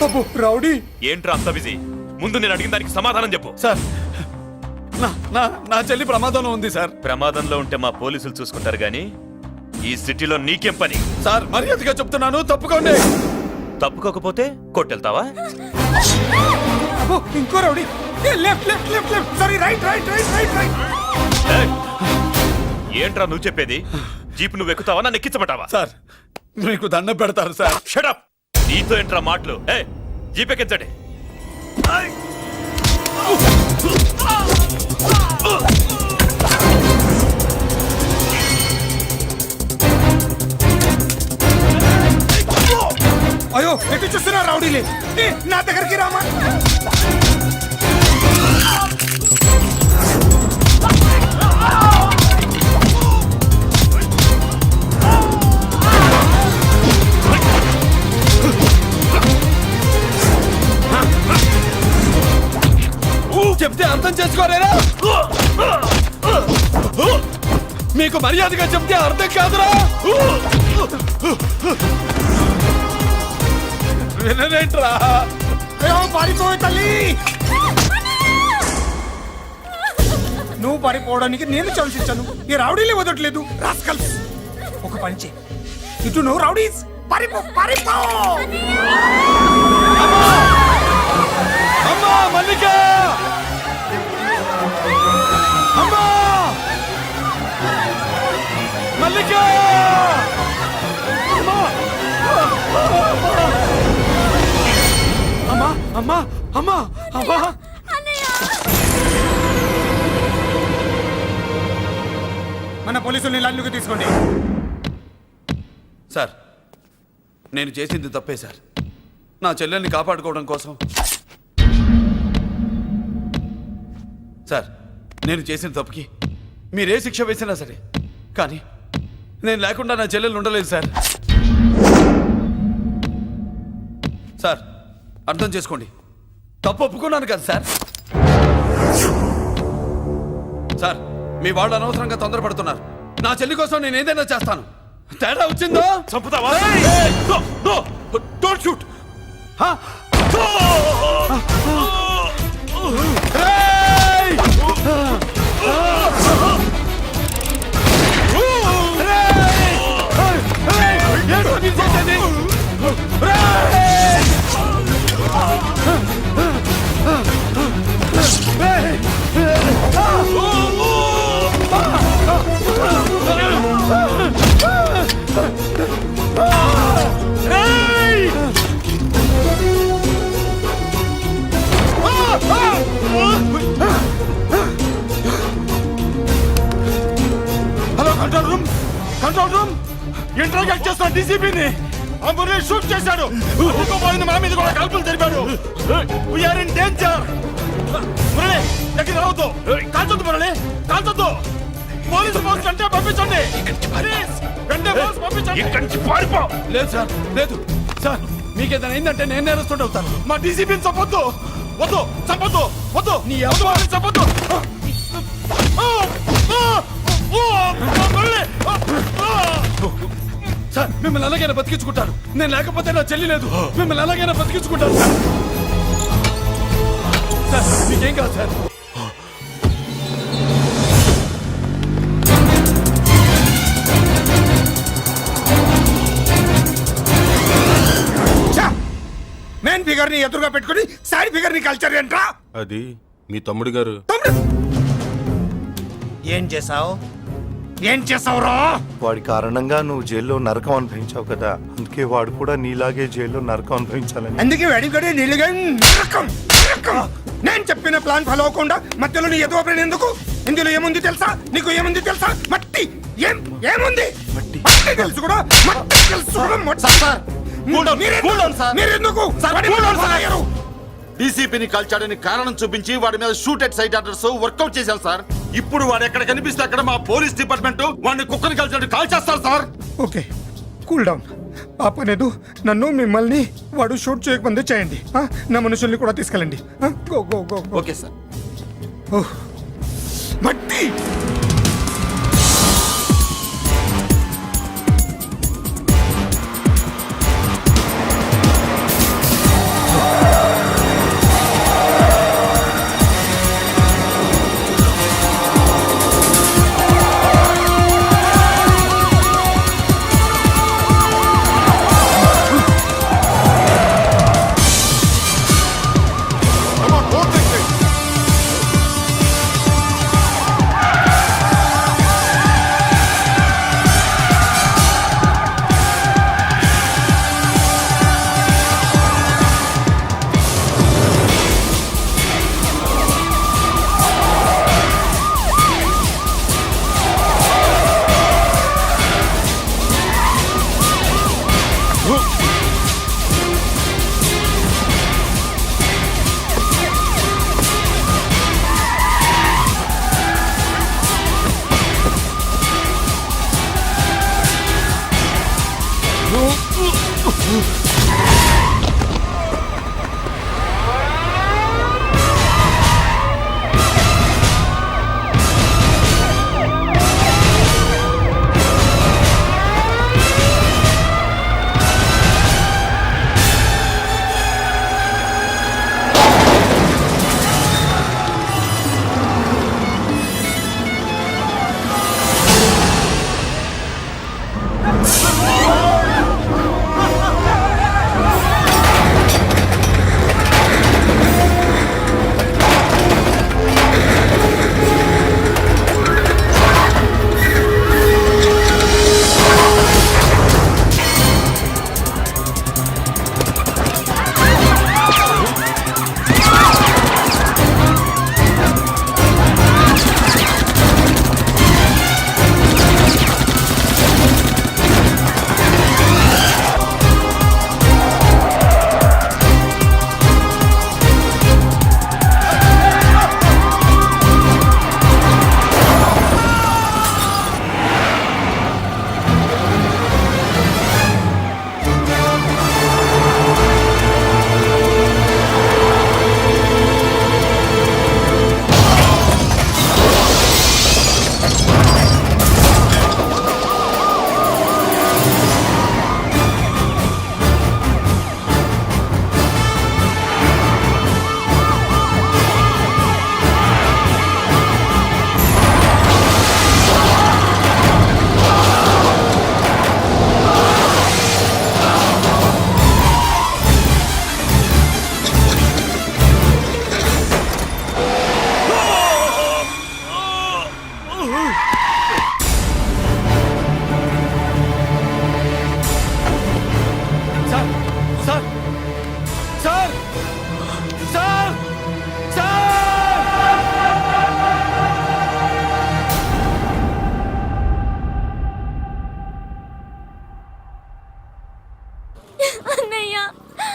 అబ్బో రౌడీ ఏంట్రా అంత బిజీ? ముందు నేను అడిగిన దానికి సమాధానం చెప్పు. సార్ నా చెల్లి ప్రమాదంలో ఉంది సార్. ప్రమాదంలో ఉంటే మా పోలీసులు చూసుకుంటారు గాని ఈ సిటీలో నీకేం పని? సార్ మర్యాదగా చెప్తున్నాను, తప్పుకోండి. తప్పుకోకపోతే కొట్టెళ్తావా? అబ్బో ఇంకో rowdy. Left left left left, sorry right right right right right. ఏంట్రా నువ్వు చెప్పేది? జీప్ నువ్వు ఎక్కుతావా, నన్ను ఎక్కించమంటావా? సార్ మీకు దండం పెడతారు సార్. షటప్! నీతో ఏంట్రా మాటలు? జీప్ ఎక్కించండి. అయ్యో ఎటు చూస్తున్నా రౌడీలే, నా దగ్గరికి రామా. చెప్తే అర్థం చేసుకోలేరా? మీకు మర్యాదగా చెప్తే అర్థం కాదురా? వినరేంట్రా? పారిపోయే తల్లి, నువ్వు పారిపోవడానికి నేను ఛాన్స్ ఇచ్చాను, ఈ రౌడీలే వదట్లేదు. రాస్కల్స్, ఒక పని చేయి, ఇటు నువ్వు రౌడీస్ పారిపో పారిపో. అమ్మా మల్లిక, అమ్మా మల్లిక, అమ్మా అమ్మా అమ్మా అమ్మా. మన పోలీసుల్ని లైన్లోకి తీసుకోండి. సార్ నేను చేసింది తప్పే సార్. నా చెల్లెల్ని కాపాడుకోవడం కోసం సార్ నేను చేసిన తప్పుకి మీరే శిక్ష వేసినా సరే, కానీ నేను లేకుండా నా చెల్లెలు ఉండలేదు సార్. సార్ అర్థం చేసుకోండి, తప్పు ఒప్పుకున్నాను కదా సార్. సార్ మీ వాళ్ళు అనవసరంగా తొందరపడుతున్నారు. నా చెల్లి కోసం నేను ఏదైనా చేస్తాను. తేడా వచ్చిందో చంపుతావా? Don't shoot. Hello control room, control room. Interrogate చేస్తున్న డీసీపీని మురళి షూట్ చేశాడు. పోయింది, మా మీద కూడా కాల్పులు జరిపాడు. వీఆర్ ఇన్ డేంజర్. మురళి దగ్గర రావద్దు, కాల్చొద్దు మురళి, కాల్చొద్దు. పోలీసు ఫోర్స్ వెంటనే పంపించండి. వెంటనే ఫోర్స్ పంపించండి. ఇక్కడి నుంచి పారిపో. లేదు సార్, లేదు సార్. మీకేదైనా అయిందంటే నేను నేరస్తుంటే అవుతాను. మా డీసీపీని చంపొద్దు, వద్దు, చంపొద్దు, వద్దు. నీ వద్దు, వాళ్ళని చంపొద్దు. సార్ మిమ్మల్ని అలాగైనా బతికించుకుంటాను. నేను లేకపోతే నా చెల్లి లేదు. మిమ్మల్ని అలాగైనా బతికించుకుంటాను సార్. సార్ మీకేం కాదు సార్. మెయిన్ ఫిగర్ ని ఎదురుగా పెట్టుకుని సైడ్ ఫిగర్ ని కల్చర్ ఏంట్రా? అది మీ తమ్ముడు గారు. ఏం చేసావు? ఏం చేసావురా? వాడి కారణంగా నువ్వు జైల్లో నరకం అనుభవించావు కదా, అందుకే వాడు కూడా నీలాగే జైల్లో నరకం అనుభవించాలని. అందుకే వెడిగడి నీళ్ళగా నరకం నరకం. నేను చెప్పిన ప్లాన్ ఫాలో అవ్వకుండా మధ్యలో నీ ఎదువ ప్లాన్ ఎందుకు? ఇందులో ఏముంది తెలుసా? నీకు ఏముంది తెలుసా? మట్టి. ఏముంది? మట్టి తెలుసు కూడా, మట్టి తెలుసు కూడా. మీరెందుకు డీసీపీని కాల్చాడని కారణం చూపించి వాడి మీద shoot at sight orders work out చేశాం సార్. ఇప్పుడు వాడు ఎక్కడ కనిపిస్తే అక్కడ మా పోలీస్ డిపార్ట్మెంట్ వాడిని కుక్కని కాల్చాడు కాల్ చేస్తారు సార్. Okay, cool down. ఆ పనేదు నన్ను మిమ్మల్ని వాడు షూట్ చేయకముందే చేయండి. నా మనుషుల్ని కూడా తీసుకెళ్ళండి. Go go go. Okay sir. మట్టి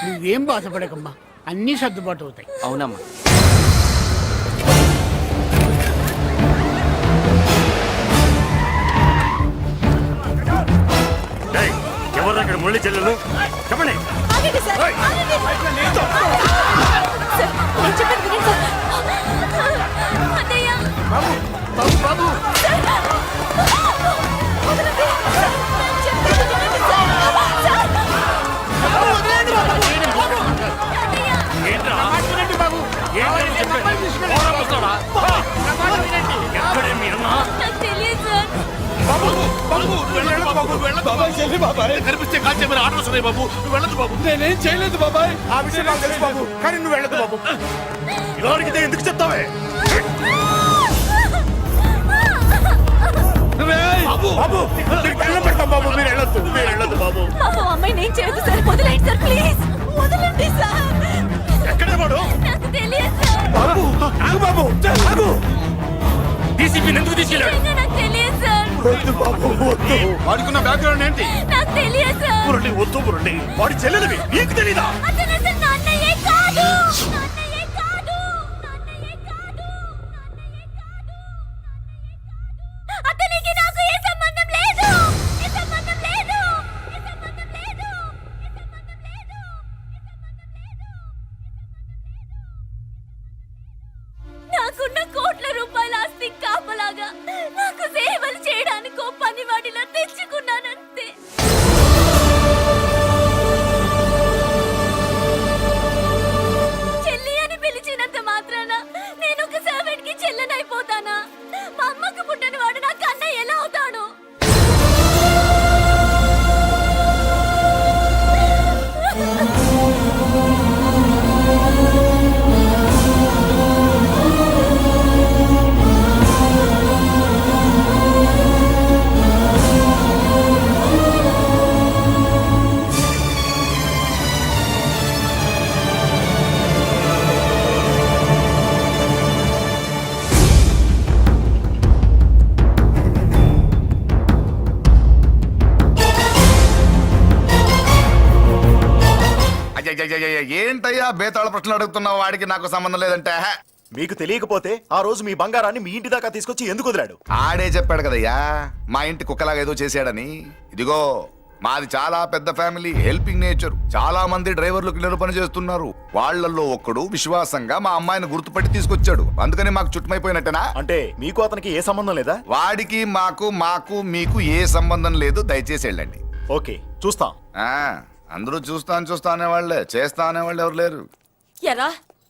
నువ్వేం బాధపడకమ్మా, అన్నీ సర్దుబాటు అవుతాయి. అవునమ్మా. ఎవరు అక్కడ మురళి చెల్లెలు చెప్పండి. ఆగండి సార్, ఆగండి. సార్, నేను చెప్పేది వినండి సార్. అన్నయ్య. బాబు బాబు బాబు వదలండి. నేను చెప్పేది వినండి సార్. సార్. అన్నయ్య. నాకు తెలియదు సార్. బాబాయ్ చెల్లి బాబాయ్ కనిపిస్తే కాల్ చేయమని ఆర్డర్స్ ఉన్నాయి బాబు. నువ్వు వెళ్ళదు బాబు. నేనేం చేయలేదు బాబాయ్. ఆ విషయం నాకు తెలుసు బాబు, కానీ నువ్వు వెళ్ళదు బాబు. ఇలా అడిగితే ఎందుకు చెప్తావే? బాబు నీకు దండం పెడతాం బాబు, మీరు వెళ్ళొద్దు, మీరు వెళ్ళొద్దు బాబు. పాపం అమ్మాయి నేను చేయదు సార్. వదిలేండి సార్, ప్లీజ్ వదలండి సార్. ఎక్కడే వాడు? నాకు తెలియదు సార్. బాబు ఆగు బాబు, ఆగు. డీసీపీని ఎందుకు తీసుకెళ్ళాడు? నిజంగా నాకు తెలియదు సార్. వద్దు బాబు, వద్దు. వాడుకున్న బ్యాక్గ్రౌండ్ ఏంటి? నాకు తెలియదు సార్. మురళి వద్దు మురళి, వాడి చెల్లెలివి నీకు తెలీదా? అతను అసలు నా అన్నయ్యే కాదు. నా అన్నయ్యే కాదు. నా అన్నయ్యే కాదు. అతనికి నాకు ఏ సంబంధం లేదు. ఏ సంబంధం లేదు. ఏ సంబంధం లేదు. ఏ సంబంధం లేదు. నాకున్న కోట్ల రూపాయల ఆస్తి కాపలాగా నాకు సేవలు చేయడానికి ఓ పనివాడిలా తెచ్చుకున్నానంతే. చెల్లి అని పిలిచినంత మాత్రాన నేను ఒక సర్వెంట్ కి చెల్లెనైపోతానా? మా అమ్మకు పుట్టిన వాడు నాకు అన్నయ్య ఎలా అవుతాడు? ఏంటయ్యా బేతాళ ప్రశ్నలు అడుగుతున్నావు? వాడికి నాకు సంబంధం లేదంటే మీకు తెలియకపోతే ఆ రోజు మీ బంగారాన్ని మీ ఇంటి దాకా తీసుకొచ్చి ఎందుకు వదిలాడు? ఆడే చెప్పాడు కదయ్యా మా ఇంటి కుక్కలాగా ఏదో చేశాడని. ఇదిగో మాది చాలా పెద్ద ఫ్యామిలీ, హెల్పింగ్ నేచర్. చాలా మంది డ్రైవర్లు క్లీనర్ పని చేస్తున్నారు. వాళ్ళల్లో ఒక్కడు విశ్వాసంగా మా అమ్మాయిని గుర్తుపట్టి తీసుకొచ్చాడు. అందుకని మాకు చుట్టుమైపోయినట్టేనా? అంటే మీకు అతనికి ఏ సంబంధం లేదా? వాడికి మాకు మీకు ఏ సంబంధం లేదు. దయచేసి వెళ్ళండి. ఓకే, చూస్తాం. అందరూ చూస్తా అనేవాళ్లే, చేస్తా అనేవాళ్ళు ఎవరు లేరు. ఎరా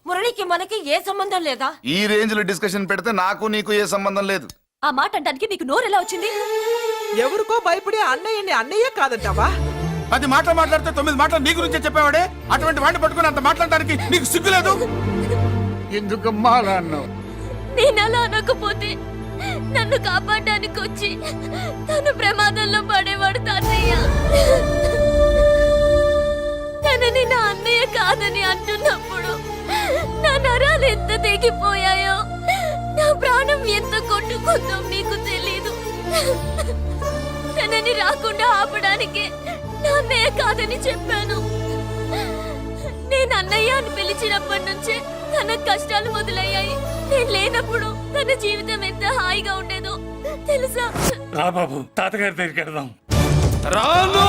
మురళికి మనకి ఏ సంబంధం లేదా? ఈ రేంజ్ లో డిస్కషన్ పెడితే నాకు నీకు ఏ సంబంధం లేదు. ఆ మాట అంటానికి నీకు నోరు ఎలా వచ్చింది? ఎవరికో భయపడి అన్నయ్యని అన్నయ్య కాదంటావా? 10 మాటలు మాట్లాడితే 9 మాటలు నీ గురించే చెప్పేవాడే. అటువంటి వాడిని పట్టుకుని అంత మాట్లాడడానికి నీకు సిగ్గు లేదు? ఎందుకమ్మా అలా అన్నావు? నేను అలా అనకపోతే నన్ను కాపాడడానికి వచ్చి తను ప్రమాదంలో పడేవాడు తాతయ్య. తనని నా అన్నయ్య కాదని అంటున్నప్పుడు నా నరాలు ఎంత తెగిపోయాయో, నా ప్రాణం ఎంత కొట్టుకుందో మీకు తెలీదు. తనని రాకుండా ఆపడానికి నా అన్నయ్య కాదని చెప్పాను. నేను అన్నయ్య అని పిలిచినప్పటి నుంచే తన కష్టాలు మొదలయ్యాయి. నేను లేనప్పుడు తన జీవితం ఎంత హాయిగా ఉండేదో తెలుసా? రా బాబు, తాతగారి దగ్గరికి వెళ్దాం. రాను!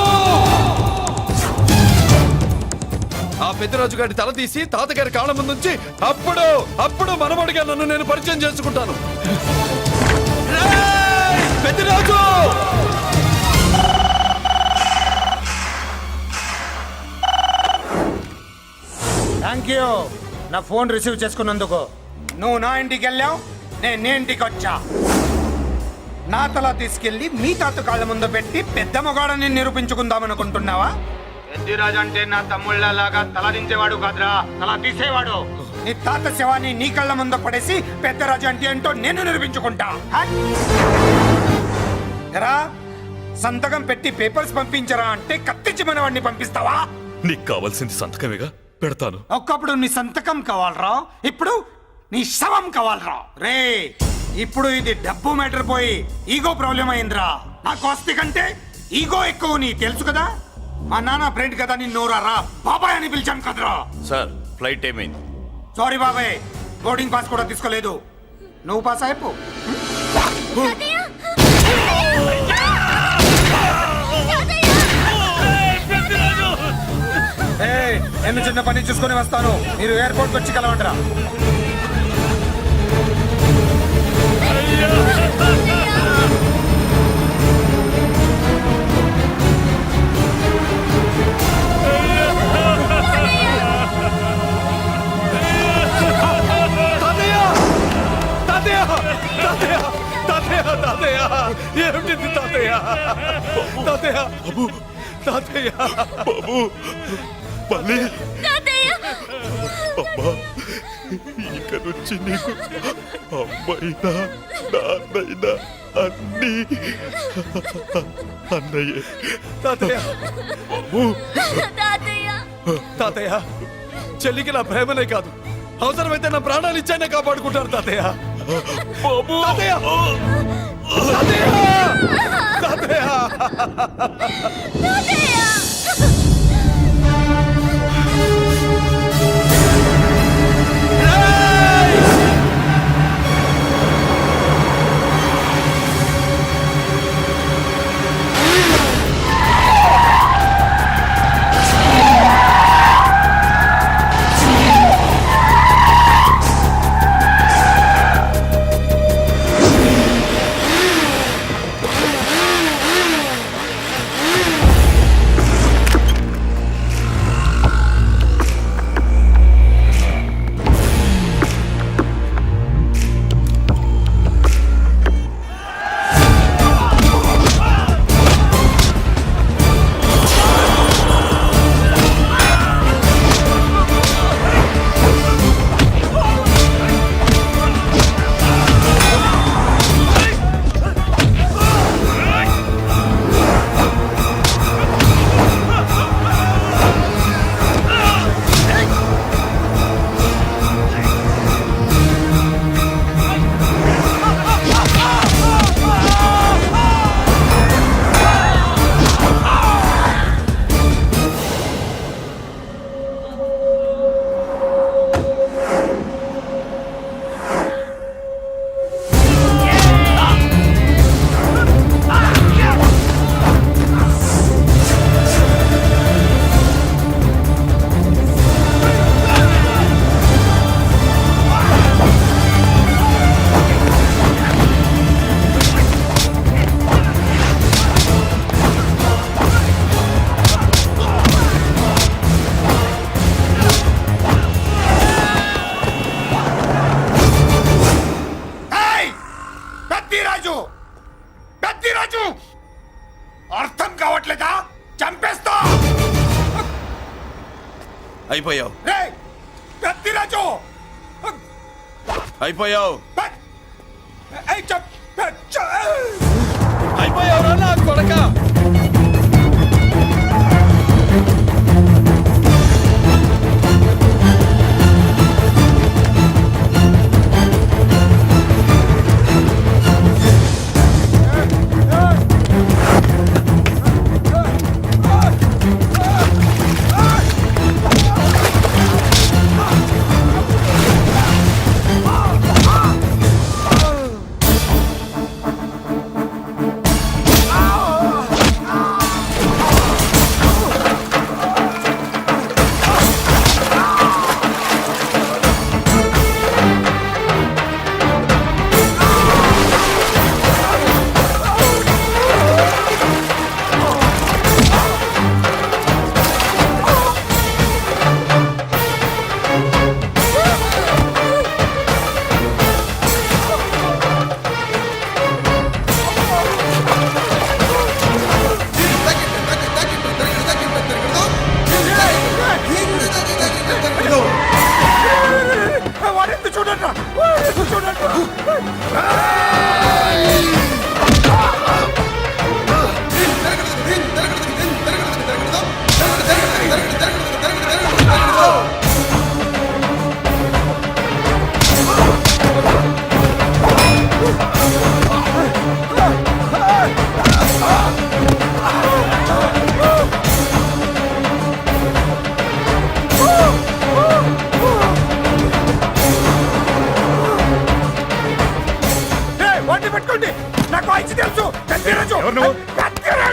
ఆ పెద్దరాజు గారి తల తీసి తాతగారి కాళ్ళ ముందుంచి అప్పుడు మనమడిగా నన్ను నేను పరిచయం చేసుకుంటాను. పెద్దరాజు! థ్యాంక్ యూ నా ఫోన్ రిసీవ్ చేసుకున్నందుకు. నువ్వు నా ఇంటికి వెళ్ళావు, నేను నీ ఇంటికి వచ్చా. నా తల తీసుకెళ్లి మీ తాత కాళ్ళ ముందు పెట్టి పెద్ద మొగాడని నిరూపించుకుందామనుకుంటున్నావా? పెద్దిరాజు అంటే నా తమ్ముళ్ళలాగా తల దించేవాడు కాదురా, తల తీసేవాడు. నీ తాత శవాన్ని నీ కళ్ళ ముందు పడేసి పెద్దరాజు అంటే ఏంటో నేను నిరూపించుకుంటా. ఎరా, సంతకం పెట్టి పేపర్స్ పంపించరా అంటే కత్తించి మనవాడిని పంపిస్తావా? నీకు కావాల్సింది సంతకమేగా, పెడతాను. ఒక్కప్పుడు నీ సంతకం కావాలరా, ఇప్పుడు నీ శవం కావాలరా. రే, ఇప్పుడు ఇది డబ్బు మ్యాటర్ పోయి ఈగో ప్రాబ్లం అయిందిరా. నాకు ఆస్తి కంటే ఈగో ఎక్కువ, నీ తెలుసు కదా. మా నాన్న ఫ్రెండ్ కదా నిన్ను నోరారా బాబాయ్ అని పిలిచాను కదరా. సార్ ఫ్లైట్ ఏమైంది? సారీ బాబాయ్, బోర్డింగ్ పాస్ కూడా తీసుకోలేదు. నువ్వు పాస్ అయిపో. నేను చిన్న పని చూసుకొని వస్తాను, మీరు ఎయిర్పోర్ట్ వచ్చి కలవండిరా. ఏమిటి తాతయ్య? తాతయ్య బాబు, తాతయ్య బాబు, మళ్ళీ అమ్మా, ఇక నుంచి నీకు అమ్మైనా నాన్నైనా అన్నీ అన్నయ్యే. తాతయ్య బాబు, తాతయ్య చెల్లికి నా ప్రేమనే కాదు, అవసరమైతే నా ప్రాణాలు ఇచ్చానే కాపాడుకుంటారు తాతయ్య. బాబు, తాతయ్య తాతయ్య తాతయ్య. అర్థం కావట్లేదా? చంపేస్తా. అయిపోయావు, పెద్దిరాజు అయిపోయావు, అయిపోయావు అయిపోయావు నా కొడక.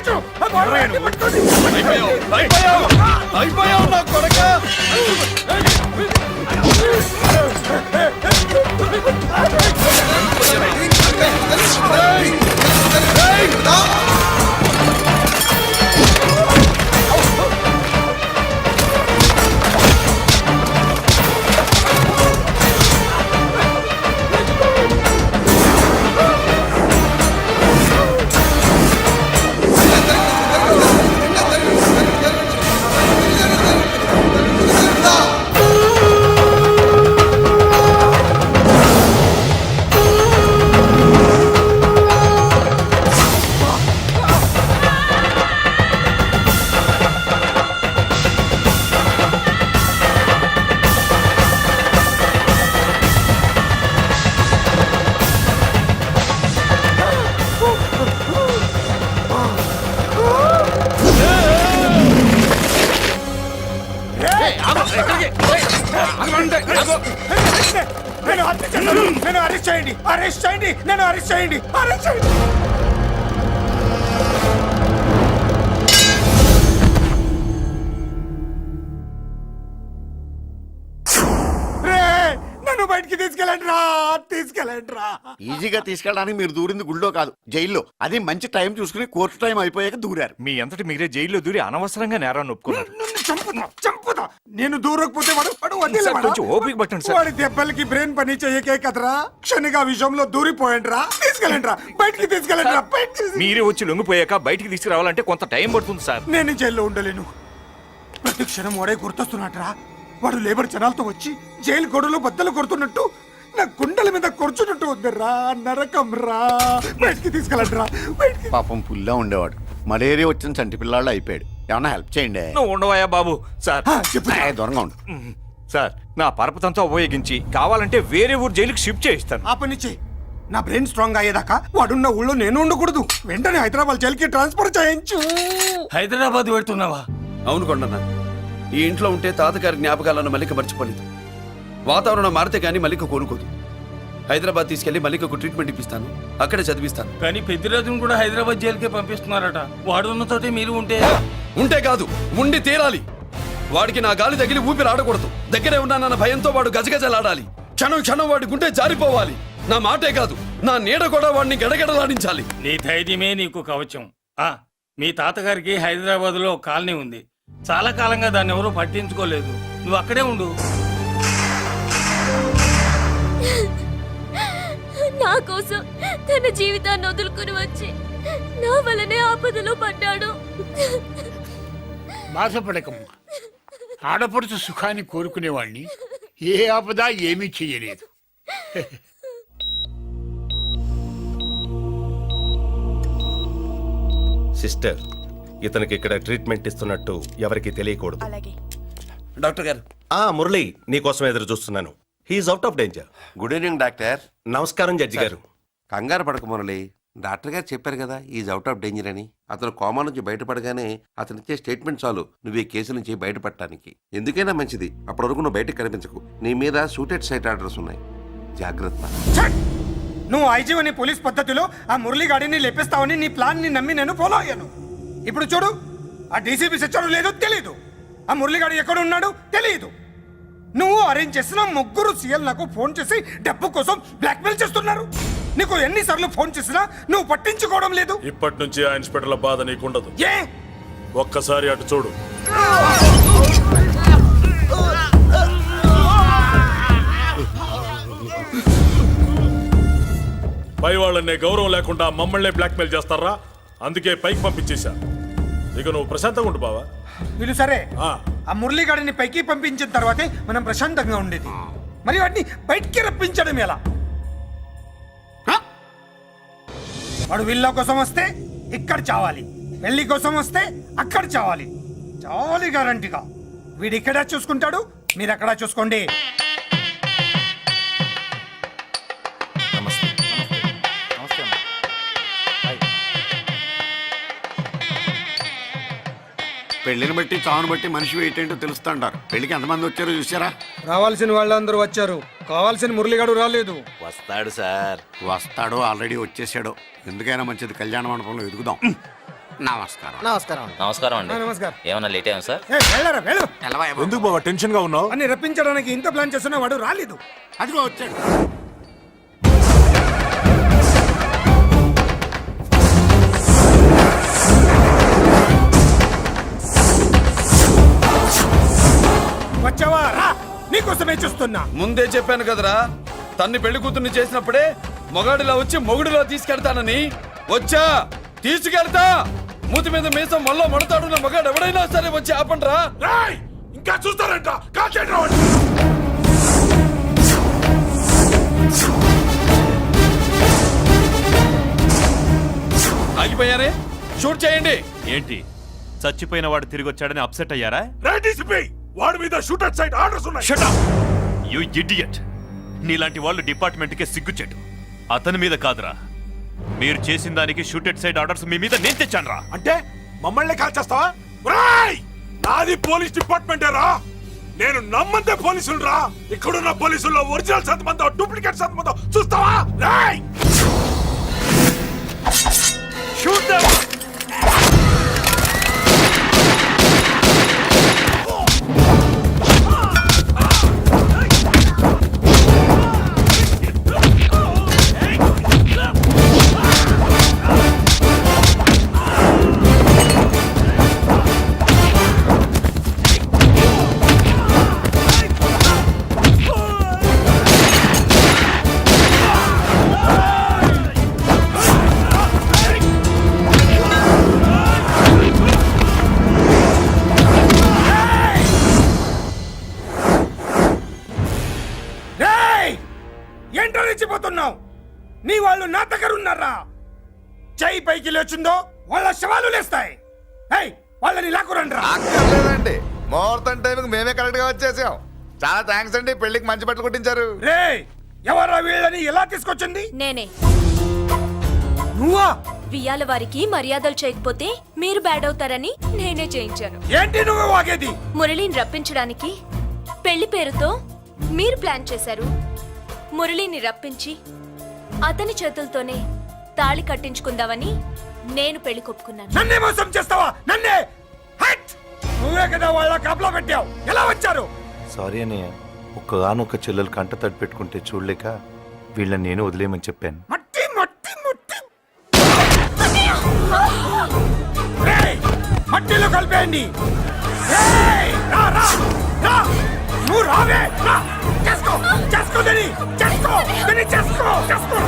పట్టు ఆ బాడీ వెంటనే పట్టుకోండి. అయిపోయావు నా కొడకా. నేను హత్య చేశాను. నన్ను అరెస్ట్ చేయండి, అరెస్ట్ చేయండి, నన్ను అరెస్ట్ చేయండి, అరెస్ట్ చేయండి. నన్ను బయటికి తీసుకెళ్ళండి రా, తీసుకెళ్ళండి రా. ఈజీగా తీసుకెళ్ళడానికి మీరు దూరింది గుళ్ళో కాదు, జైల్లో. అది మంచి టైం చూసుకుని కోర్టు టైం అయిపోయాక దూరారు. మీ అంతటి మీరే జైల్లో దూరి అనవసరంగా నేరాన్ని ఒప్పుకున్నారు. నన్ను చంపుదా. నేను దూరకపోతే వాడు వదిలేవాడా? కొంచెం ఓపిక పట్టండి సార్. వాడి దెబ్బలకి బ్రెయిన్ పని చేయకే కదరా, క్షణిగా విషయంలో దూరిపోయండి రా. తీసుకెళ్ళండి రా, బయటికి తీసుకెళ్ళండి రా, బయటికి. మీరే వచ్చి లొంగిపోయాక బయటికి తీసుకురావాలంటే కొంత టైం పడుతుంది సార్. నేను జైల్లో ఉండలేను. ప్రతి క్షణం వాడే గుర్తొస్తున్నట్రా. వాడు లేబర్ జనాలతో వచ్చి జైలు గొడవలు బద్దలు కొడుతున్నట్టు నా గుండెల మీద కొడుచున్నట్టు ఉందిరా. నరకం రా, బయటికి తీసుకెళ్ళండి రా, బయటికి. పాపం పుల్లా ఉండేవాడు, మలేరియా వచ్చిన చంటి పిల్లాళ్ళు అయిపోయాడు. ఏమన్నా హెల్ప్ చేయండి. నువ్వు ఉండవయ్యా బాబు. సార్ దూరంగా ఉండు. సార్, నా పరపతంతో ఉపయోగించి కావాలంటే వేరే ఊరు జైలుకి షిఫ్ట్ చేయిస్తాను. ఆ పని చెయ్యి. నా బ్రెయిన్ స్ట్రాంగ్ అయ్యేదాకా వాడున్న ఊళ్ళో నేను ఉండకూడదు. వెంటనే హైదరాబాద్ జైలుకి ట్రాన్స్ఫర్ చేయించు. హైదరాబాద్ పెడుతున్నావా? అవును కొండన్న, ఈ ఇంట్లో ఉంటే తాతగారి జ్ఞాపకాలను మల్లిక మర్చిపోలేదు. వాతావరణం మారితే కానీ మల్లిక కోలుకోదు. హైదరాబాద్ తీసుకెళ్లి మల్లికకు ట్రీట్మెంట్ ఇప్పిస్తాను, అక్కడే చదివిస్తాను. కానీ పెద్దిరాజును కూడా హైదరాబాద్ జైలుకే పంపిస్తున్నారట. వాడు ఉన్న తోటి మీరు ఉంటే కాదు, ఉండి తీరాలి. వాడికి నా గాలి తగిలి ఊపిరి ఆడకూడదు. దగ్గరే ఉన్నానన్న భయంతో వాడు గజగజలాడాలి. క్షణం క్షణం వాడి గుంటే జారిపోవాలి. నా మాటే కాదు, నా నీడ కూడా వాడిని గడగడలాడించాలి. నీ ధైర్యమే నీకు కవచం. మీ తాతగారికి హైదరాబాద్ లో కాలనీ ఉంది. చాలా కాలంగా దాన్ని ఎవరూ పట్టించుకోలేదు. నువ్వు అక్కడే ఉండు. నా కోసం తన జీవితాన్ని వదులుకుని వచ్చి నా వల్లనే ఆపదలో పడ్డాడు. బాధపడకమ్మా. ఆడపడుచు సుఖాన్ని కోరుకునేవాణ్ణి ఏ ఆపద ఏమీ చెయ్యలేదు. సిస్టర్, ఇతనికి ఇక్కడ ట్రీట్మెంట్ ఇస్తున్నట్టు ఎవరికి తెలియకూడదు. డాక్టర్ గారు. మురళి, నీకోసం ఎదురు చూస్తున్నాను. He is out of danger. Good evening doctor. నమస్కారం జడ్జి గారు. కంగారు పడక మురళి, డాక్టర్ గారు చెప్పారు కదా ఈజ్ అవుట్ ఆఫ్ డేంజర్ అని. అతను కోమా నుంచి బయటపడగానే అతను ఇచ్చే స్టేట్మెంట్ చాలు నువ్వు ఈ కేసు నుంచి బయటపడటానికి. ఎందుకైనా మంచిది, అప్పటి వరకు నువ్వు బయటకు కనిపించకు. నీ మీద షూటెడ్ సైట్ ఆర్డర్స్ ఉన్నాయి, జాగ్రత్త. నువ్వు ఐజీవని పోలీస్ పద్ధతిలో ఆ మురళి గాడిని లేపేస్తావని నీ ప్లాన్ ని నమ్మి నేను ఫాలో అయ్యాను. ఇప్పుడు చూడు, ఆ డీసీపీ సచ్చాడు లేదో తెలీదు, ఆ మురళిగాడు ఎక్కడ ఉన్నాడు తెలియదు. నువ్వు అరేంజ్ చేసిన ముగ్గురు సీఎల్ నాకు ఫోన్ చేసి డబ్బు కోసం బ్లాక్మెయిల్ చేస్తున్నారు. నీకు ఎన్నిసార్లు ఫోన్ చేసినా నువ్వు పట్టించుకోవడం లేదు. ఇప్పటి నుంచి ఆ ఇన్స్పెక్టర్ల బాధ నీకుండదు. ఏ ఒక్కసారి అటు చూడు. పై వాళ్ళనే గౌరవం లేకుండా మమ్మల్ని బ్లాక్మెయిల్ చేస్తారా? అందుకే పైకి పంపించేశా. ఇక నువ్వు ప్రశాంతంగా ఉండు బావా. వీళ్ళు సరే, ఆ మురళిగాడిని పైకి పంపించిన తర్వాతే మనం ప్రశాంతంగా ఉండేది. మరి వాటిని బయటికి రప్పించడం ఎలా? వాడు విల్లా కోసం వస్తే ఇక్కడ చావాలి, పెళ్లి కోసం వస్తే అక్కడ చావాలి. చావాలి గ్యారంటీగా. వీడు ఇక్కడ చూసుకుంటాడు, మీరు అక్కడ చూసుకోండి. పెళ్లిని బట్టి చావును బట్టి మనిషి ఏంటంటో తెలుస్తుంటారు. పెళ్లికి ఎంతమంది వచ్చారో చూసారా? రావాల్సిన వాళ్ళందరూ వచ్చారు, కావాల్సిన మురళిగాడు రాలేదు. వస్తాడు సార్, వస్తాడు. ఆల్రెడీ వచ్చేసాడు. ఎందుకైనా మంచిది కళ్యాణ మండపంలో ఎదుగుదాం. నమస్కారం. నమస్కారం. నమస్కారం అండి. నమస్కారం. ఏమన్నా లేట్ అయ్యాం సార్? వెళ్ళరా వెళ్ళు. ఎందుకు బాబా టెన్షన్ గా ఉన్నావు? అని రప్పించడానికి ఇంత ప్లాన్ చేస్తున్నా వాడు రాలేదు. అదిగో వచ్చాడు. వచ్చావా? రా, నీకోసమే చూస్తున్నా. ముందే చెప్పాను కదరా, తన్ని పెళ్లి కూతుర్ని చేసినప్పుడే మొగాడిలా వచ్చి మొగుడిలో తీసుకెళ్తానని. వచ్చా, తీసుకెళ్తా. మూతి మీద మీసం మళ్ళా మడతాడున్న మగాడు ఎవడైనా సరే వచ్చి ఆపండ్రా. ఇంకా చూస్తారంట. ఆగిపోయారే, షూట్ చేయండి. ఏంటి చచ్చిపోయిన వాడు తిరిగి వచ్చాడని అప్సెట్ అయ్యారా? వాడి మీద షూటర్ సైడ్ ఆర్డర్స్ ఉన్నాయి. Shut up! You idiot! నీలాంటి వాళ్ళు డిపార్ట్మెంట్కే సిగ్గుచెట్టు. అతని మీద కాదురా, మీరు చేసిన దానికి షూటెడ్ సైడ్ ఆర్డర్స్ మీ మీద నేను తెచ్చానురా. అంటే మమ్మల్ని కాల్ చేస్తావా? నాది పోలీస్ డిపార్ట్మెంటే రా. నేను నమ్మంతే పోలీసులు రా. ఇక్కడున్న పోలీసుల్లో ఒరిజినల్ సత్మంతో డూప్లికేట్ సత్మంతో చూస్తావా? Roy shoot them. ఏంటో రెచ్చిపోతున్నావు? నీ వాళ్ళు నా దగ్గర ఉన్నారా? చెయ్యి పైకి లేచిందో వాళ్ళ శవాలు లేస్తాయి. వాళ్ళని లాక్కురండి. అక్కర్లేదండి, ముహూర్తం టైంకి మేమే కరెక్ట్ గా వచ్చేసాం. చాలా థ్యాంక్స్ అండి, పెళ్లికి మంచి బట్టలు కుట్టించారు. రే, ఎవరా వీళ్ళని ఎలా తీసుకొచ్చింది? నేనే. నువ్వా? వియ్యాల వారికి మర్యాదలు చేయకపోతే మీరు బ్యాడ్ అవుతారని నేనే చేయించాను. ఏంటి నువ్వు వాగేది? మురళిని రప్పించడానికి పెళ్లి పేరుతో మీరు ప్లాన్ చేశారు. మురళిని రప్పించి అతని చేతులతోనే తాళి కట్టించుకుందామని నేను పెళ్లి కొప్పుకున్నాను. నన్నే మోసం చేస్తావా? నన్నే? నువ్వే కదా వాళ్ళ కాపలా పెట్టావు. ఎలా వచ్చారు? సారీ అన్నయ్య, ఒక్కగానొక్క చెల్లెలు కంట తడి పెట్టుకుంటే చూడలేక వీళ్ళని నేను వదిలేయమని చెప్పాను. మట్టి మట్టి మట్టి రేయ్, మట్టిలో కలిపేయండి. రేయ్, రా, రా, రా. నువ్వు రావే. రా, చేసుకో, చేసుకో దీన్ని, చేసుకో, దీన్ని చేసుకో, చేసుకో.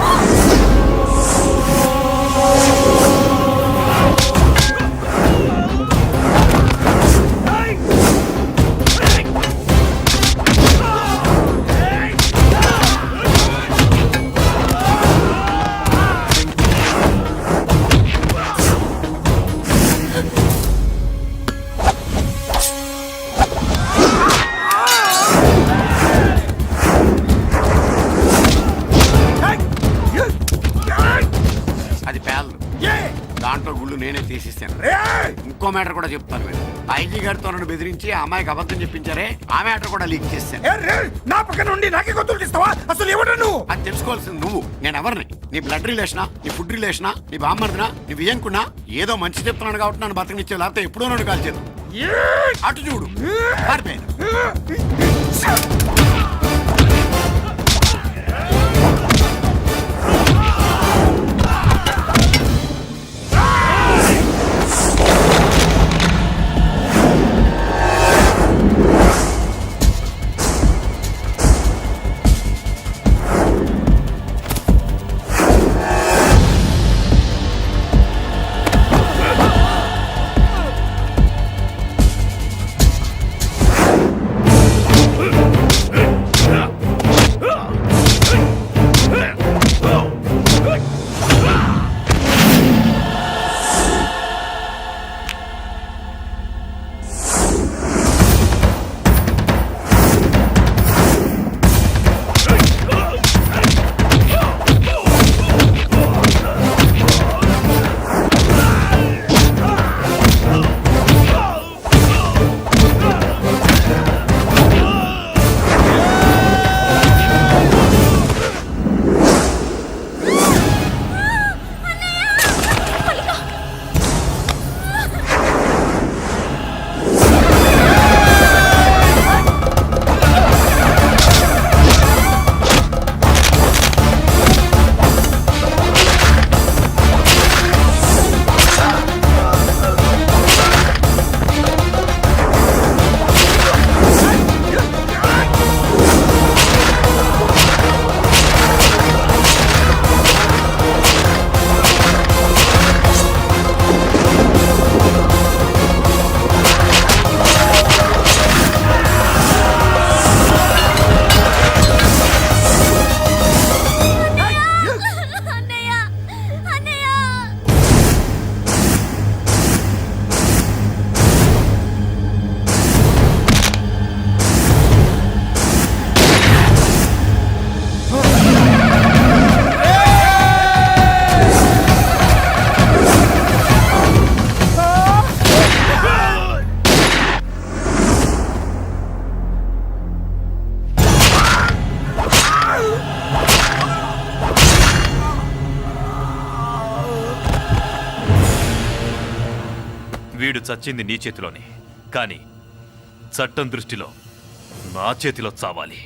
అది పేర్లు. దాంట్లో గుళ్ళు నేనే తీసిస్తాను. ఇంకో మ్యాటర్ కూడా చెప్తాను. మీరు ఐజీ గారితో నన్ను బెదిరించి ఆ అమ్మాయికి అబద్ధం చెప్పించారే, ఆ మ్యాటర్ కూడా లీక్ చేస్తాను. నా పక్కన ఉండి నాకే గొంతులు తీస్తావా? అసలు ఎవరు నువ్వు? అది తెలుసుకోవాల్సింది నువ్వు. నేను ఎవరిని? నీ బ్లడ్ రిలేషనా, నీ ఫుడ్ రిలేషనా, నీ బామ్మర్దినా, నీ వియంకున్నా? ఏదో మంచి చెప్తున్నాడు కాబట్టి నన్ను బతకనిచ్చే, లేకపోతే ఎప్పుడో నన్ను కాల్చేది. అటు చూడు, పారిపోయాను. Hey! వీడు చచ్చింది నీ చేతిలోనే, కానీ చట్టం దృష్టిలో నా చేతిలో చావాలి.